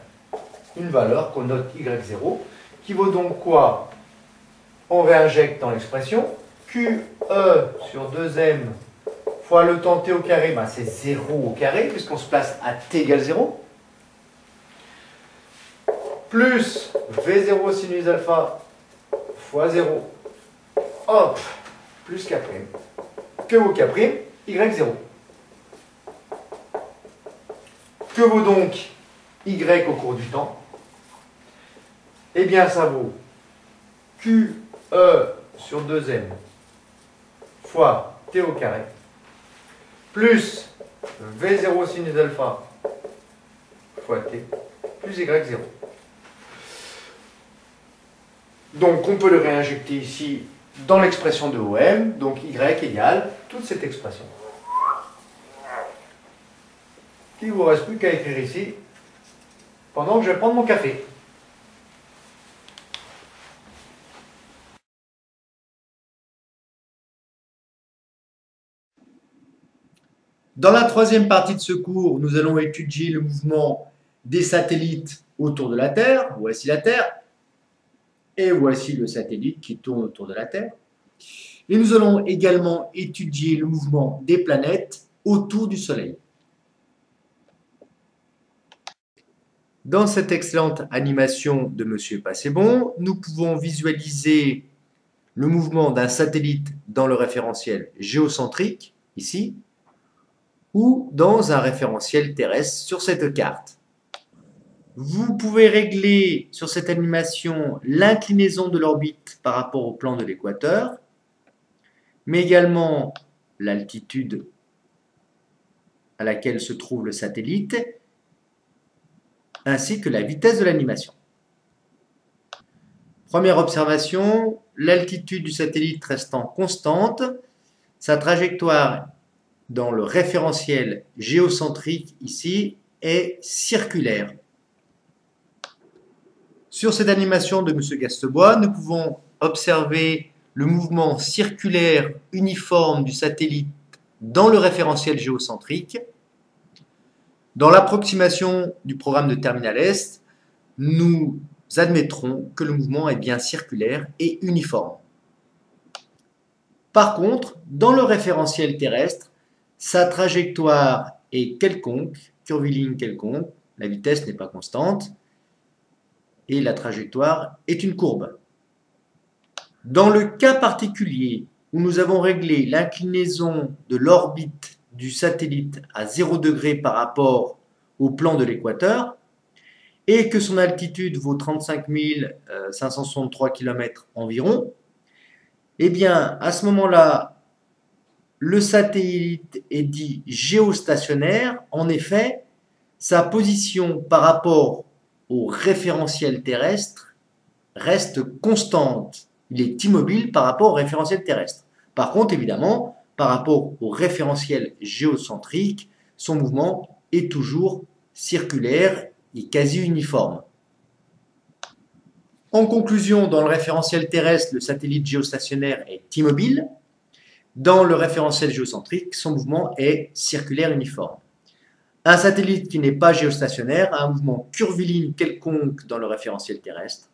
une valeur qu'on note Y0, qui vaut donc quoi? On réinjecte dans l'expression. QE sur 2M fois le temps t au carré, c'est 0 au carré, puisqu'on se place à t égale 0. Plus V0 sinus alpha fois 0, hop, plus K'. Que vaut K'? Y0. Que vaut donc Y au cours du temps? Eh bien, ça vaut QE sur 2M fois t au carré plus V0 sinus alpha fois t plus Y0. Donc, on peut le réinjecter ici dans l'expression de OM, donc Y égale toute cette expression. Il ne vous reste plus qu'à écrire ici pendant que je vais prendre mon café. Dans la troisième partie de ce cours, nous allons étudier le mouvement des satellites autour de la Terre. Voici la Terre. Et voici le satellite qui tourne autour de la Terre. Et nous allons également étudier le mouvement des planètes autour du Soleil. Dans cette excellente animation de M. Passébon, nous pouvons visualiser le mouvement d'un satellite dans le référentiel géocentrique, ici, ou dans un référentiel terrestre sur cette carte. Vous pouvez régler sur cette animation l'inclinaison de l'orbite par rapport au plan de l'équateur, mais également l'altitude à laquelle se trouve le satellite, ainsi que la vitesse de l'animation. Première observation, l'altitude du satellite restant constante, sa trajectoire dans le référentiel géocentrique ici est circulaire. Sur cette animation de M. Gastebois, nous pouvons observer le mouvement circulaire uniforme du satellite dans le référentiel géocentrique. Dans l'approximation du programme de Terminal Est, nous admettrons que le mouvement est bien circulaire et uniforme. Par contre, dans le référentiel terrestre, sa trajectoire est quelconque, curviligne quelconque, la vitesse n'est pas constante, et la trajectoire est une courbe. Dans le cas particulier où nous avons réglé l'inclinaison de l'orbite du satellite à 0 degré par rapport au plan de l'équateur, et que son altitude vaut 35 563 km environ, eh bien, à ce moment-là, le satellite est dit géostationnaire. En effet, sa position par rapport au référentiel terrestre reste constante. Il est immobile par rapport au référentiel terrestre. Par contre, évidemment, par rapport au référentiel géocentrique, son mouvement est toujours circulaire et quasi uniforme. En conclusion, dans le référentiel terrestre, le satellite géostationnaire est immobile. Dans le référentiel géocentrique, son mouvement est circulaire uniforme. Un satellite qui n'est pas géostationnaire a un mouvement curviligne quelconque dans le référentiel terrestre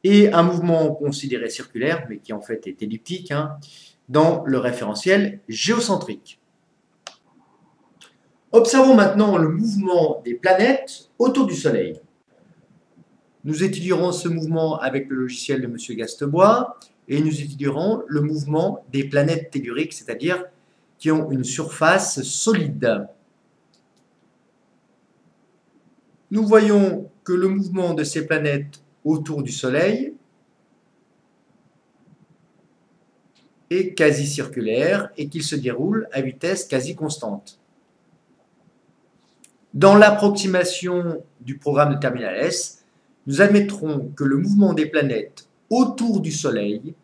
et un mouvement considéré circulaire, mais qui en fait est elliptique, dans le référentiel géocentrique. Observons maintenant le mouvement des planètes autour du Soleil. Nous étudierons ce mouvement avec le logiciel de M. Gastebois et nous étudierons le mouvement des planètes telluriques, c'est-à-dire qui ont une surface solide. Nous voyons que le mouvement de ces planètes autour du Soleil est quasi circulaire et qu'il se déroule à vitesse quasi constante. Dans l'approximation du programme de terminal S, nous admettrons que le mouvement des planètes autour du Soleil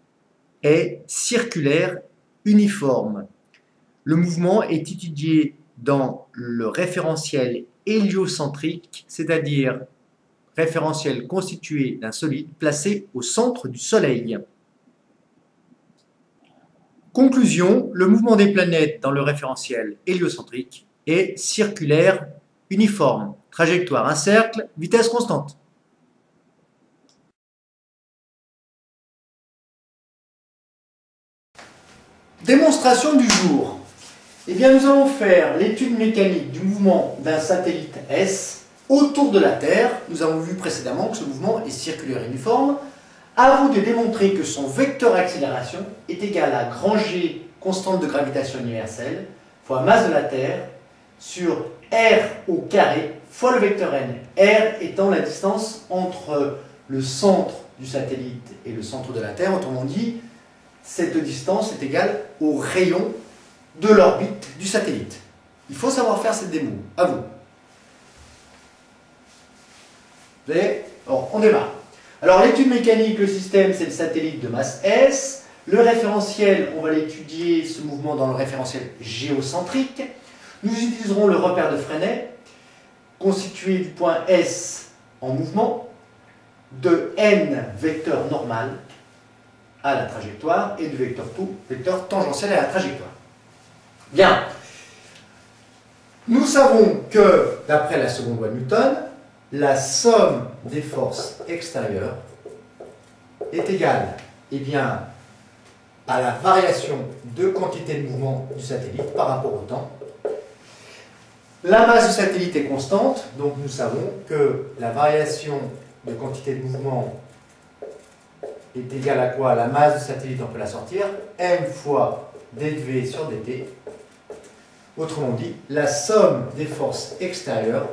est circulaire uniforme. Le mouvement est étudié dans le référentiel héliocentrique, c'est-à-dire référentiel constitué d'un solide placé au centre du Soleil. Conclusion, le mouvement des planètes dans le référentiel héliocentrique est circulaire uniforme. Trajectoire, un cercle, vitesse constante. Démonstration du jour. Eh bien, nous allons faire l'étude mécanique du mouvement d'un satellite S autour de la Terre. Nous avons vu précédemment que ce mouvement est circulaire uniforme. À vous de démontrer que son vecteur accélération est égal à grand G, constante de gravitation universelle, fois masse de la Terre, sur R au carré, fois le vecteur n. R étant la distance entre le centre du satellite et le centre de la Terre. Autrement dit, cette distance est égale au rayon de l'orbite du satellite. Il faut savoir faire cette démo. À vous. Vous voyez? Alors, on démarre. Alors, l'étude mécanique, le système, c'est le satellite de masse S. Le référentiel, on va l'étudier, ce mouvement, dans le référentiel géocentrique. Nous utiliserons le repère de Freinet, constitué du point S en mouvement, de n vecteurs normal à la trajectoire et du vecteur tout, vecteur tangentiel à la trajectoire. Bien. Nous savons que, d'après la seconde loi de Newton, la somme des forces extérieures est égale, eh bien, à la variation de quantité de mouvement du satellite par rapport au temps. La masse du satellite est constante, donc nous savons que la variation de quantité de mouvement est égale à quoi? La masse du satellite, on peut la sortir, m fois dv sur dt. Autrement dit, la somme des forces extérieures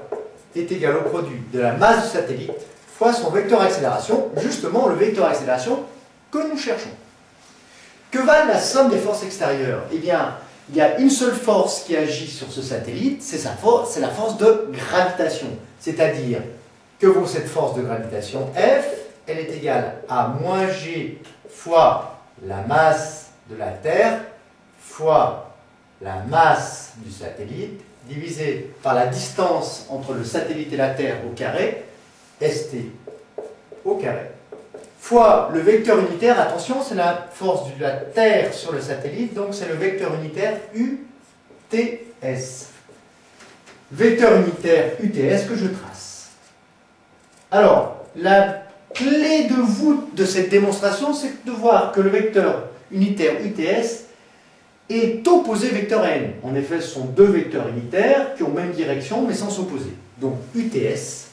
est égale au produit de la masse du satellite fois son vecteur accélération, justement le vecteur accélération que nous cherchons. Que valent la somme des forces extérieures? Eh bien, il y a une seule force qui agit sur ce satellite, c'est la force de gravitation. C'est-à-dire, que vaut cette force de gravitation F? Elle est égale à moins g fois la masse de la Terre fois la masse du satellite divisé par la distance entre le satellite et la Terre au carré, st au carré, fois le vecteur unitaire. Attention, c'est la force de la Terre sur le satellite, donc c'est le vecteur unitaire UTS. Vecteur unitaire UTS que je trace. Alors, la clé de voûte de cette démonstration, c'est de voir que le vecteur unitaire UTS est opposé vecteur n. En effet, ce sont deux vecteurs unitaires qui ont même direction mais sans s'opposer. Donc UTS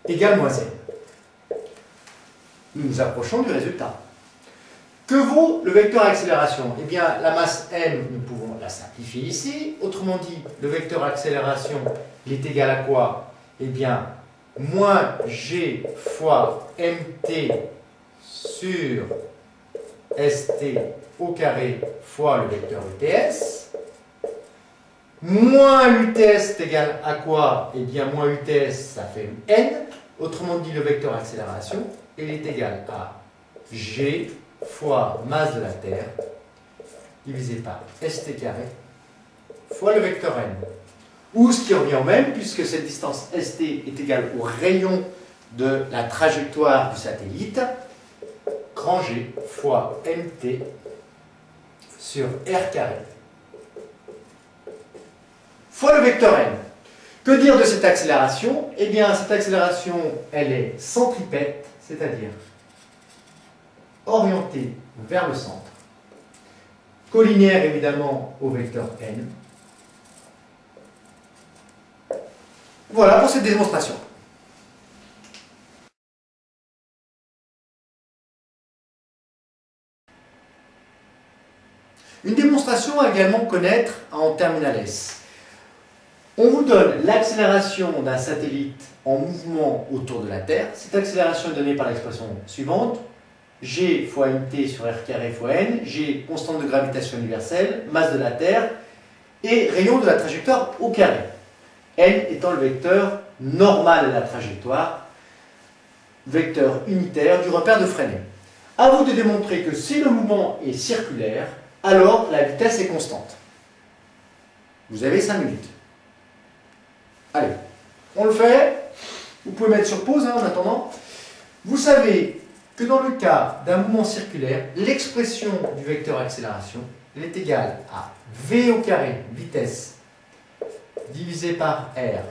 égale moins n. Nous nous approchons du résultat. Que vaut le vecteur accélération? Eh bien, la masse m, nous pouvons la simplifier ici. Autrement dit, le vecteur accélération, il est égal à quoi? Eh bien, moins g fois mt sur st au carré fois le vecteur UTS. Moins UTS est égal à quoi? Eh bien, moins UTS, ça fait n. Autrement dit, le vecteur accélération, il est égal à g fois masse de la Terre divisé par st carré fois le vecteur n. Ou ce qui revient au même, puisque cette distance st est égale au rayon de la trajectoire du satellite, grand G fois mt sur r carré fois le vecteur n. Que dire de cette accélération? Eh bien, cette accélération, elle est centripète, c'est-à-dire orientée vers le centre, collinéaire évidemment au vecteur n. Voilà pour cette démonstration. Une démonstration à également connaître en terminal S. On vous donne l'accélération d'un satellite en mouvement autour de la Terre. Cette accélération est donnée par l'expression suivante. G fois mt sur r carré fois n, G constante de gravitation universelle, masse de la Terre, et rayon de la trajectoire au carré. N étant le vecteur normal de la trajectoire, vecteur unitaire du repère de Fresnel. À vous de démontrer que si le mouvement est circulaire, alors la vitesse est constante. Vous avez 5 minutes. Allez, on le fait. Vous pouvez mettre sur pause en attendant. Vous savez que dans le cas d'un mouvement circulaire, l'expression du vecteur accélération est égale à v au carré, vitesse, divisé par r,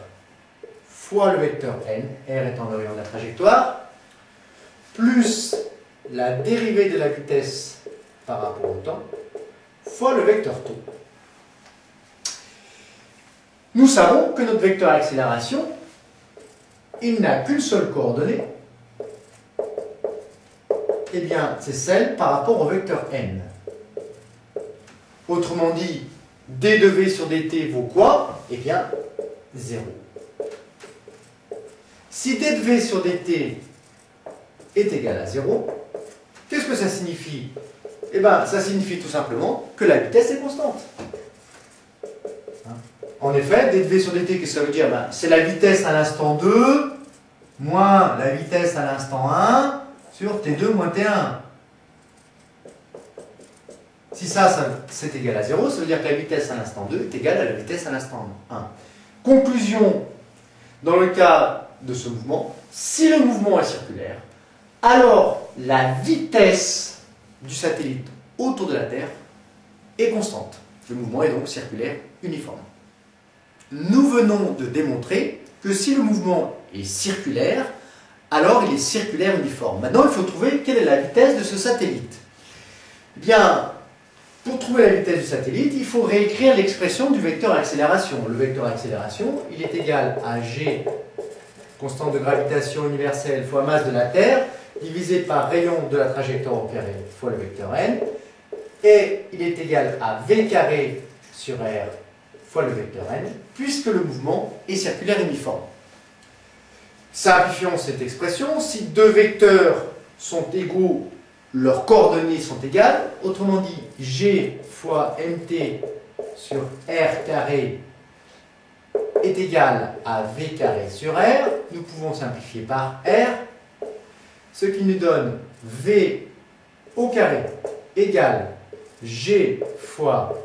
fois le vecteur n, r étant le rayon de la trajectoire, plus la dérivée de la vitesse par rapport au temps, fois le vecteur taux. Nous savons que notre vecteur accélération, il n'a qu'une seule coordonnée, eh bien, c'est celle par rapport au vecteur n. Autrement dit, d de v sur dt vaut quoi? Eh bien, 0. Si d de v sur dt est égal à 0, qu'est-ce que ça signifie? Eh bien, ça signifie tout simplement que la vitesse est constante. En effet, d de v sur dt, qu'est-ce que ça veut dire? Ben, c'est la vitesse à l'instant 2 moins la vitesse à l'instant 1 sur t2 moins t1. Si ça c'est égal à 0, ça veut dire que la vitesse à l'instant 2 est égale à la vitesse à l'instant 1. Conclusion, dans le cas de ce mouvement, si le mouvement est circulaire, alors la vitesse du satellite autour de la Terre est constante. Le mouvement est donc circulaire uniforme. Nous venons de démontrer que si le mouvement est circulaire, alors il est circulaire uniforme. Maintenant, il faut trouver quelle est la vitesse de ce satellite. Eh bien, pour trouver la vitesse du satellite, il faut réécrire l'expression du vecteur accélération. Le vecteur accélération, il est égal à g, constante de gravitation universelle, fois masse de la Terre, divisé par rayon de la trajectoire au carré, fois le vecteur n, et il est égal à v carré sur r fois le vecteur n, puisque le mouvement est circulaire uniforme. Simplifions cette expression. Si deux vecteurs sont égaux, leurs coordonnées sont égales. Autrement dit, g fois mt sur r carré est égal à v carré sur r. Nous pouvons simplifier par r, ce qui nous donne v au carré égale g fois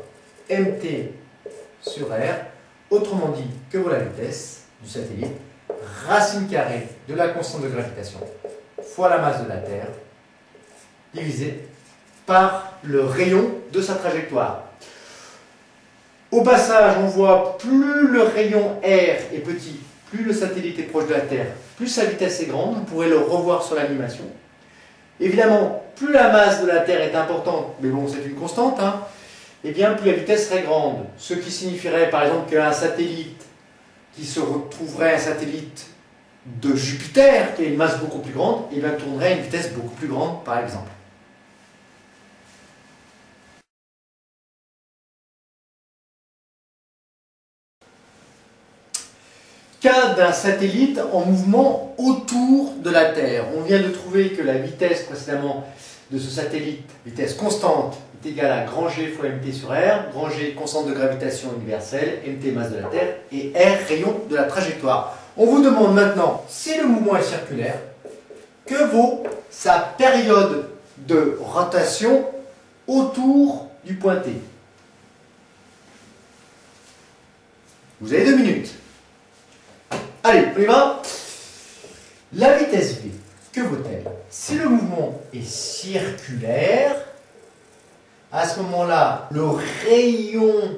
mt sur r. Autrement dit, que vaut la vitesse du satellite? Racine carrée de la constante de gravitation fois la masse de la Terre divisé par le rayon de sa trajectoire. Au passage, on voit plus le rayon R est petit, plus le satellite est proche de la Terre, plus sa vitesse est grande. Vous pourrez le revoir sur l'animation. Évidemment, plus la masse de la Terre est importante, mais bon, c'est une constante, hein, et bien plus la vitesse serait grande. Ce qui signifierait par exemple qu'un satellite qui se retrouverait un satellite de Jupiter, qui a une masse beaucoup plus grande, et bien tournerait à une vitesse beaucoup plus grande, par exemple. Cas d'un satellite en mouvement autour de la Terre. On vient de trouver que la vitesse précédemment de ce satellite, vitesse constante, est égale à grand G fois mt sur r, grand G constante de gravitation universelle, mt masse de la Terre, et r rayon de la trajectoire. On vous demande maintenant, si le mouvement est circulaire, que vaut sa période de rotation autour du point T. Vous avez 2 minutes. Allez, on y va. La vitesse v, que vaut-elle? Si le mouvement est circulaire, à ce moment-là, le rayon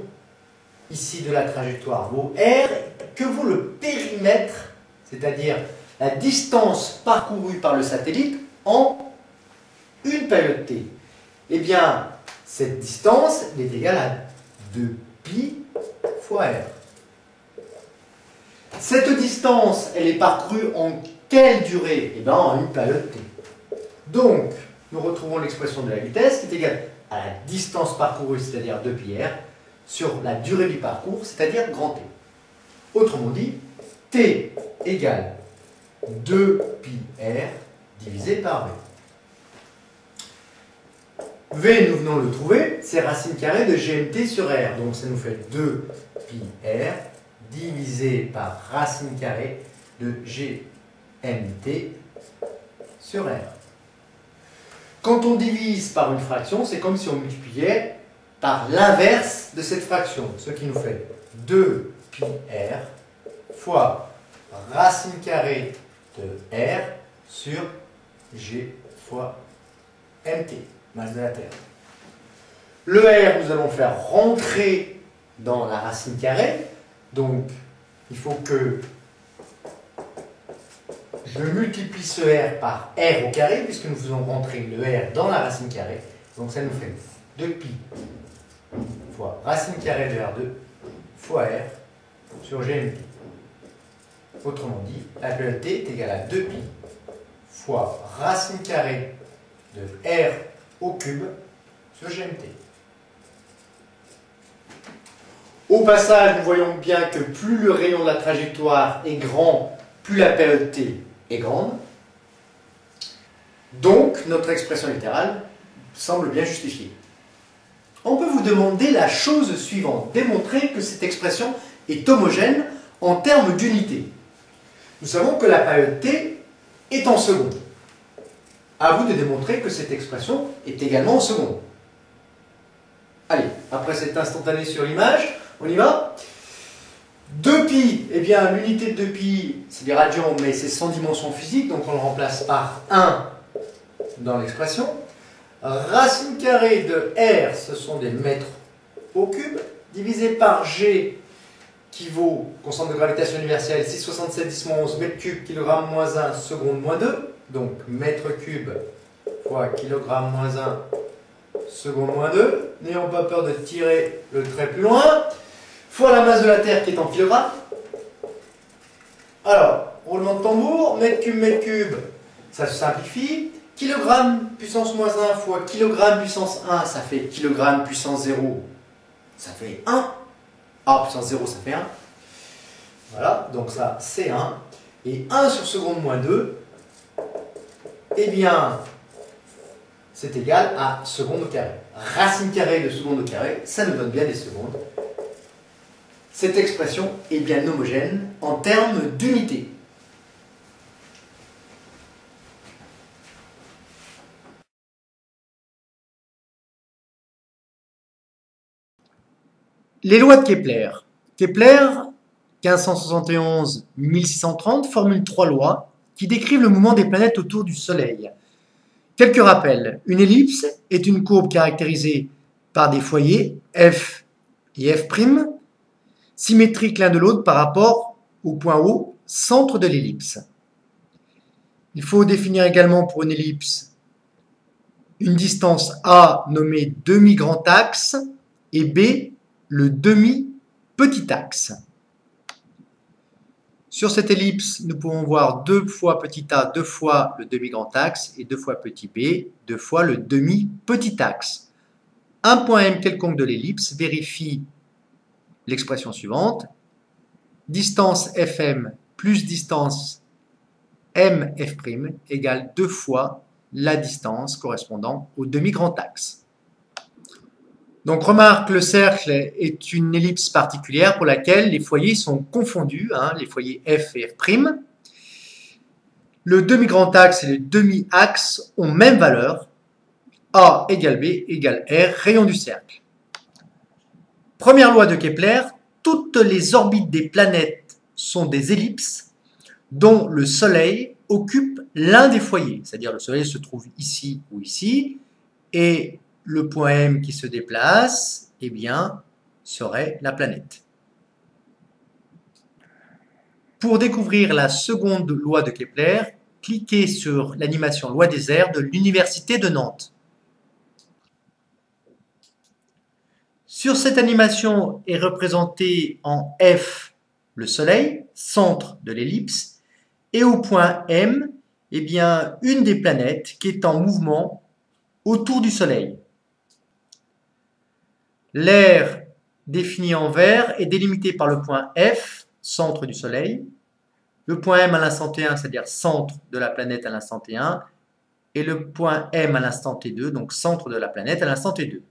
ici de la trajectoire vaut r. Que vaut le périmètre, c'est-à-dire la distance parcourue par le satellite en une période t? Eh bien, cette distance est égale à 2π fois r. Cette distance, elle est parcourue en quelle durée? Eh bien, en une période t. Donc, nous retrouvons l'expression de la vitesse qui est égale à la distance parcourue, c'est-à-dire 2πr, sur la durée du parcours, c'est-à-dire grand T. Autrement dit, T égale 2πr divisé par V. V, nous venons de le trouver, c'est racine carrée de GMT sur R. Donc ça nous fait 2 pi R divisé par racine carrée de GMT sur R. Quand on divise par une fraction, c'est comme si on multipliait par l'inverse de cette fraction, ce qui nous fait 2 pi R fois racine carrée de R sur G fois MT, masse de la Terre. Le R, nous allons faire rentrer dans la racine carrée, donc il faut que je multiplie ce R par R au carré, puisque nous faisons rentrer le R dans la racine carrée. Donc ça nous fait 2pi fois racine carrée de R2 fois R sur GMT. Autrement dit, la dualité est égale à 2pi fois racine carrée de R au cube sur GMT. Au passage, nous voyons bien que plus le rayon de la trajectoire est grand, plus la période t est grande. Donc, notre expression littérale semble bien justifiée. On peut vous demander la chose suivante. Démontrer que cette expression est homogène en termes d'unité. Nous savons que la période t est en secondes. À vous de démontrer que cette expression est également en secondes. Allez, après cet instantané sur l'image, on y va. 2pi, eh bien l'unité de 2pi, c'est des radians, mais c'est sans dimension physique, donc on le remplace par 1 dans l'expression. Racine carrée de R, ce sont des mètres au cube, divisé par G, qui vaut, constante de gravitation universelle, 6,67 10 11 mètres cubes, kilogramme moins 1, seconde moins 2. Donc mètre cube fois kilogramme moins 1, seconde moins 2. N'ayons pas peur de tirer le trait plus loin. Fois la masse de la Terre qui est en kilogrammes. Alors, roulement de tambour, mètre cube, ça se simplifie. Kilogramme puissance moins 1 fois kilogramme puissance 1, ça fait kilogramme puissance 0, ça fait 1. A puissance 0, ça fait 1. Voilà, donc ça c'est 1. Et 1 sur seconde moins 2, eh bien, c'est égal à seconde au carré. Racine carrée de seconde au carré, ça nous donne bien des secondes. Cette expression est bien homogène en termes d'unité. Les lois de Kepler. Kepler, 1571-1630, formule 3 lois qui décrivent le mouvement des planètes autour du Soleil. Quelques rappels. Une ellipse est une courbe caractérisée par des foyers F et F', symétriques l'un de l'autre par rapport au point O, centre de l'ellipse. Il faut définir également pour une ellipse une distance A nommée demi-grand axe et B le demi-petit axe. Sur cette ellipse, nous pouvons voir 2 fois petit a, 2 fois le demi-grand axe et 2 fois petit b, 2 fois le demi-petit axe. Un point M quelconque de l'ellipse vérifie l'expression suivante. Distance FM plus distance MF' égale 2 fois la distance correspondant au demi-grand axe. Donc remarque, le cercle est une ellipse particulière pour laquelle les foyers sont confondus, les foyers F et F'. Le demi-grand axe et le demi-axe ont même valeur, A égale B égale R, rayon du cercle. Première loi de Kepler, toutes les orbites des planètes sont des ellipses dont le Soleil occupe l'un des foyers, c'est-à-dire le Soleil se trouve ici ou ici, et le point M qui se déplace, eh bien, serait la planète. Pour découvrir la seconde loi de Kepler, cliquez sur l'animation loi des airs de l'Université de Nantes. Sur cette animation est représenté en F le Soleil, centre de l'ellipse, et au point M, eh bien, une des planètes qui est en mouvement autour du Soleil. L'aire défini en vert est délimité par le point F, centre du Soleil, le point M à l'instant T1, c'est-à-dire centre de la planète à l'instant T1, et le point M à l'instant T2, donc centre de la planète à l'instant T2.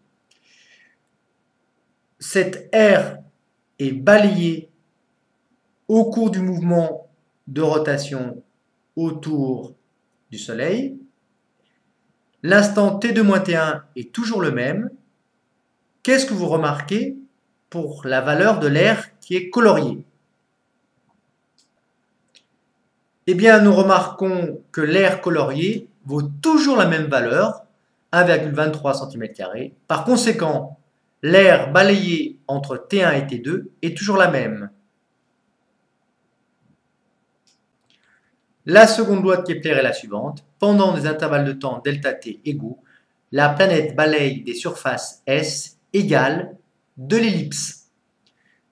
Cette aire est balayée au cours du mouvement de rotation autour du Soleil. L'instant T2-T1 est toujours le même. Qu'est-ce que vous remarquez pour la valeur de l'aire qui est coloriée? Eh bien, nous remarquons que l'aire coloriée vaut toujours la même valeur, 1,23 cm². Par conséquent, l'aire balayée entre T1 et T2 est toujours la même. La seconde loi de Kepler est la suivante. Pendant des intervalles de temps ΔT égaux, la planète balaye des surfaces S égales de l'ellipse.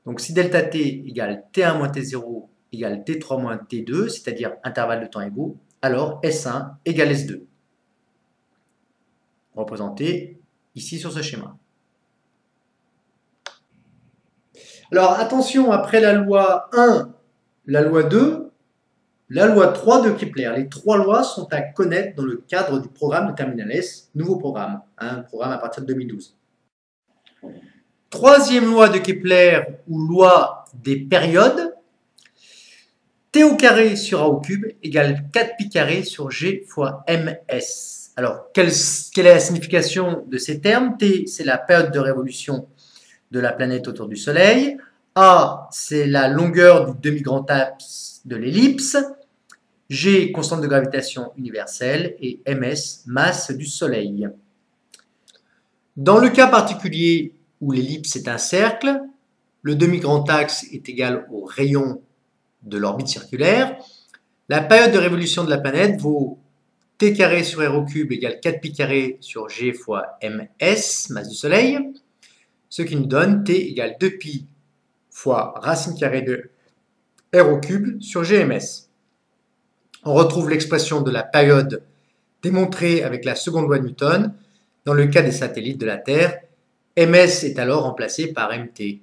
Donc si ΔT égale T1 moins T0 égale T3 moins T2, c'est-à-dire intervalle de temps égaux, alors S1 égale S2. Représenté ici sur ce schéma. Alors attention, après la loi 1, la loi 2, la loi 3 de Kepler. Les trois lois sont à connaître dans le cadre du programme de Terminal S, nouveau programme, un programme à partir de 2012. Troisième loi de Kepler, ou loi des périodes, T au carré sur A au cube égale 4pi carré sur G fois ms. Alors, quelle est la signification de ces termes? T, c'est la période de révolution de la planète autour du Soleil. A, c'est la longueur du demi-grand axe de l'ellipse. G, constante de gravitation universelle. Et ms, masse du Soleil. Dans le cas particulier où l'ellipse est un cercle, le demi-grand axe est égal au rayon de l'orbite circulaire. La période de révolution de la planète vaut t carré sur r au cube égale 4pi carré sur g fois ms, masse du Soleil, ce qui nous donne t égale 2pi fois racine carrée de r au cube sur gms. On retrouve l'expression de la période démontrée avec la seconde loi de Newton dans le cas des satellites de la Terre. ms est alors remplacé par mt.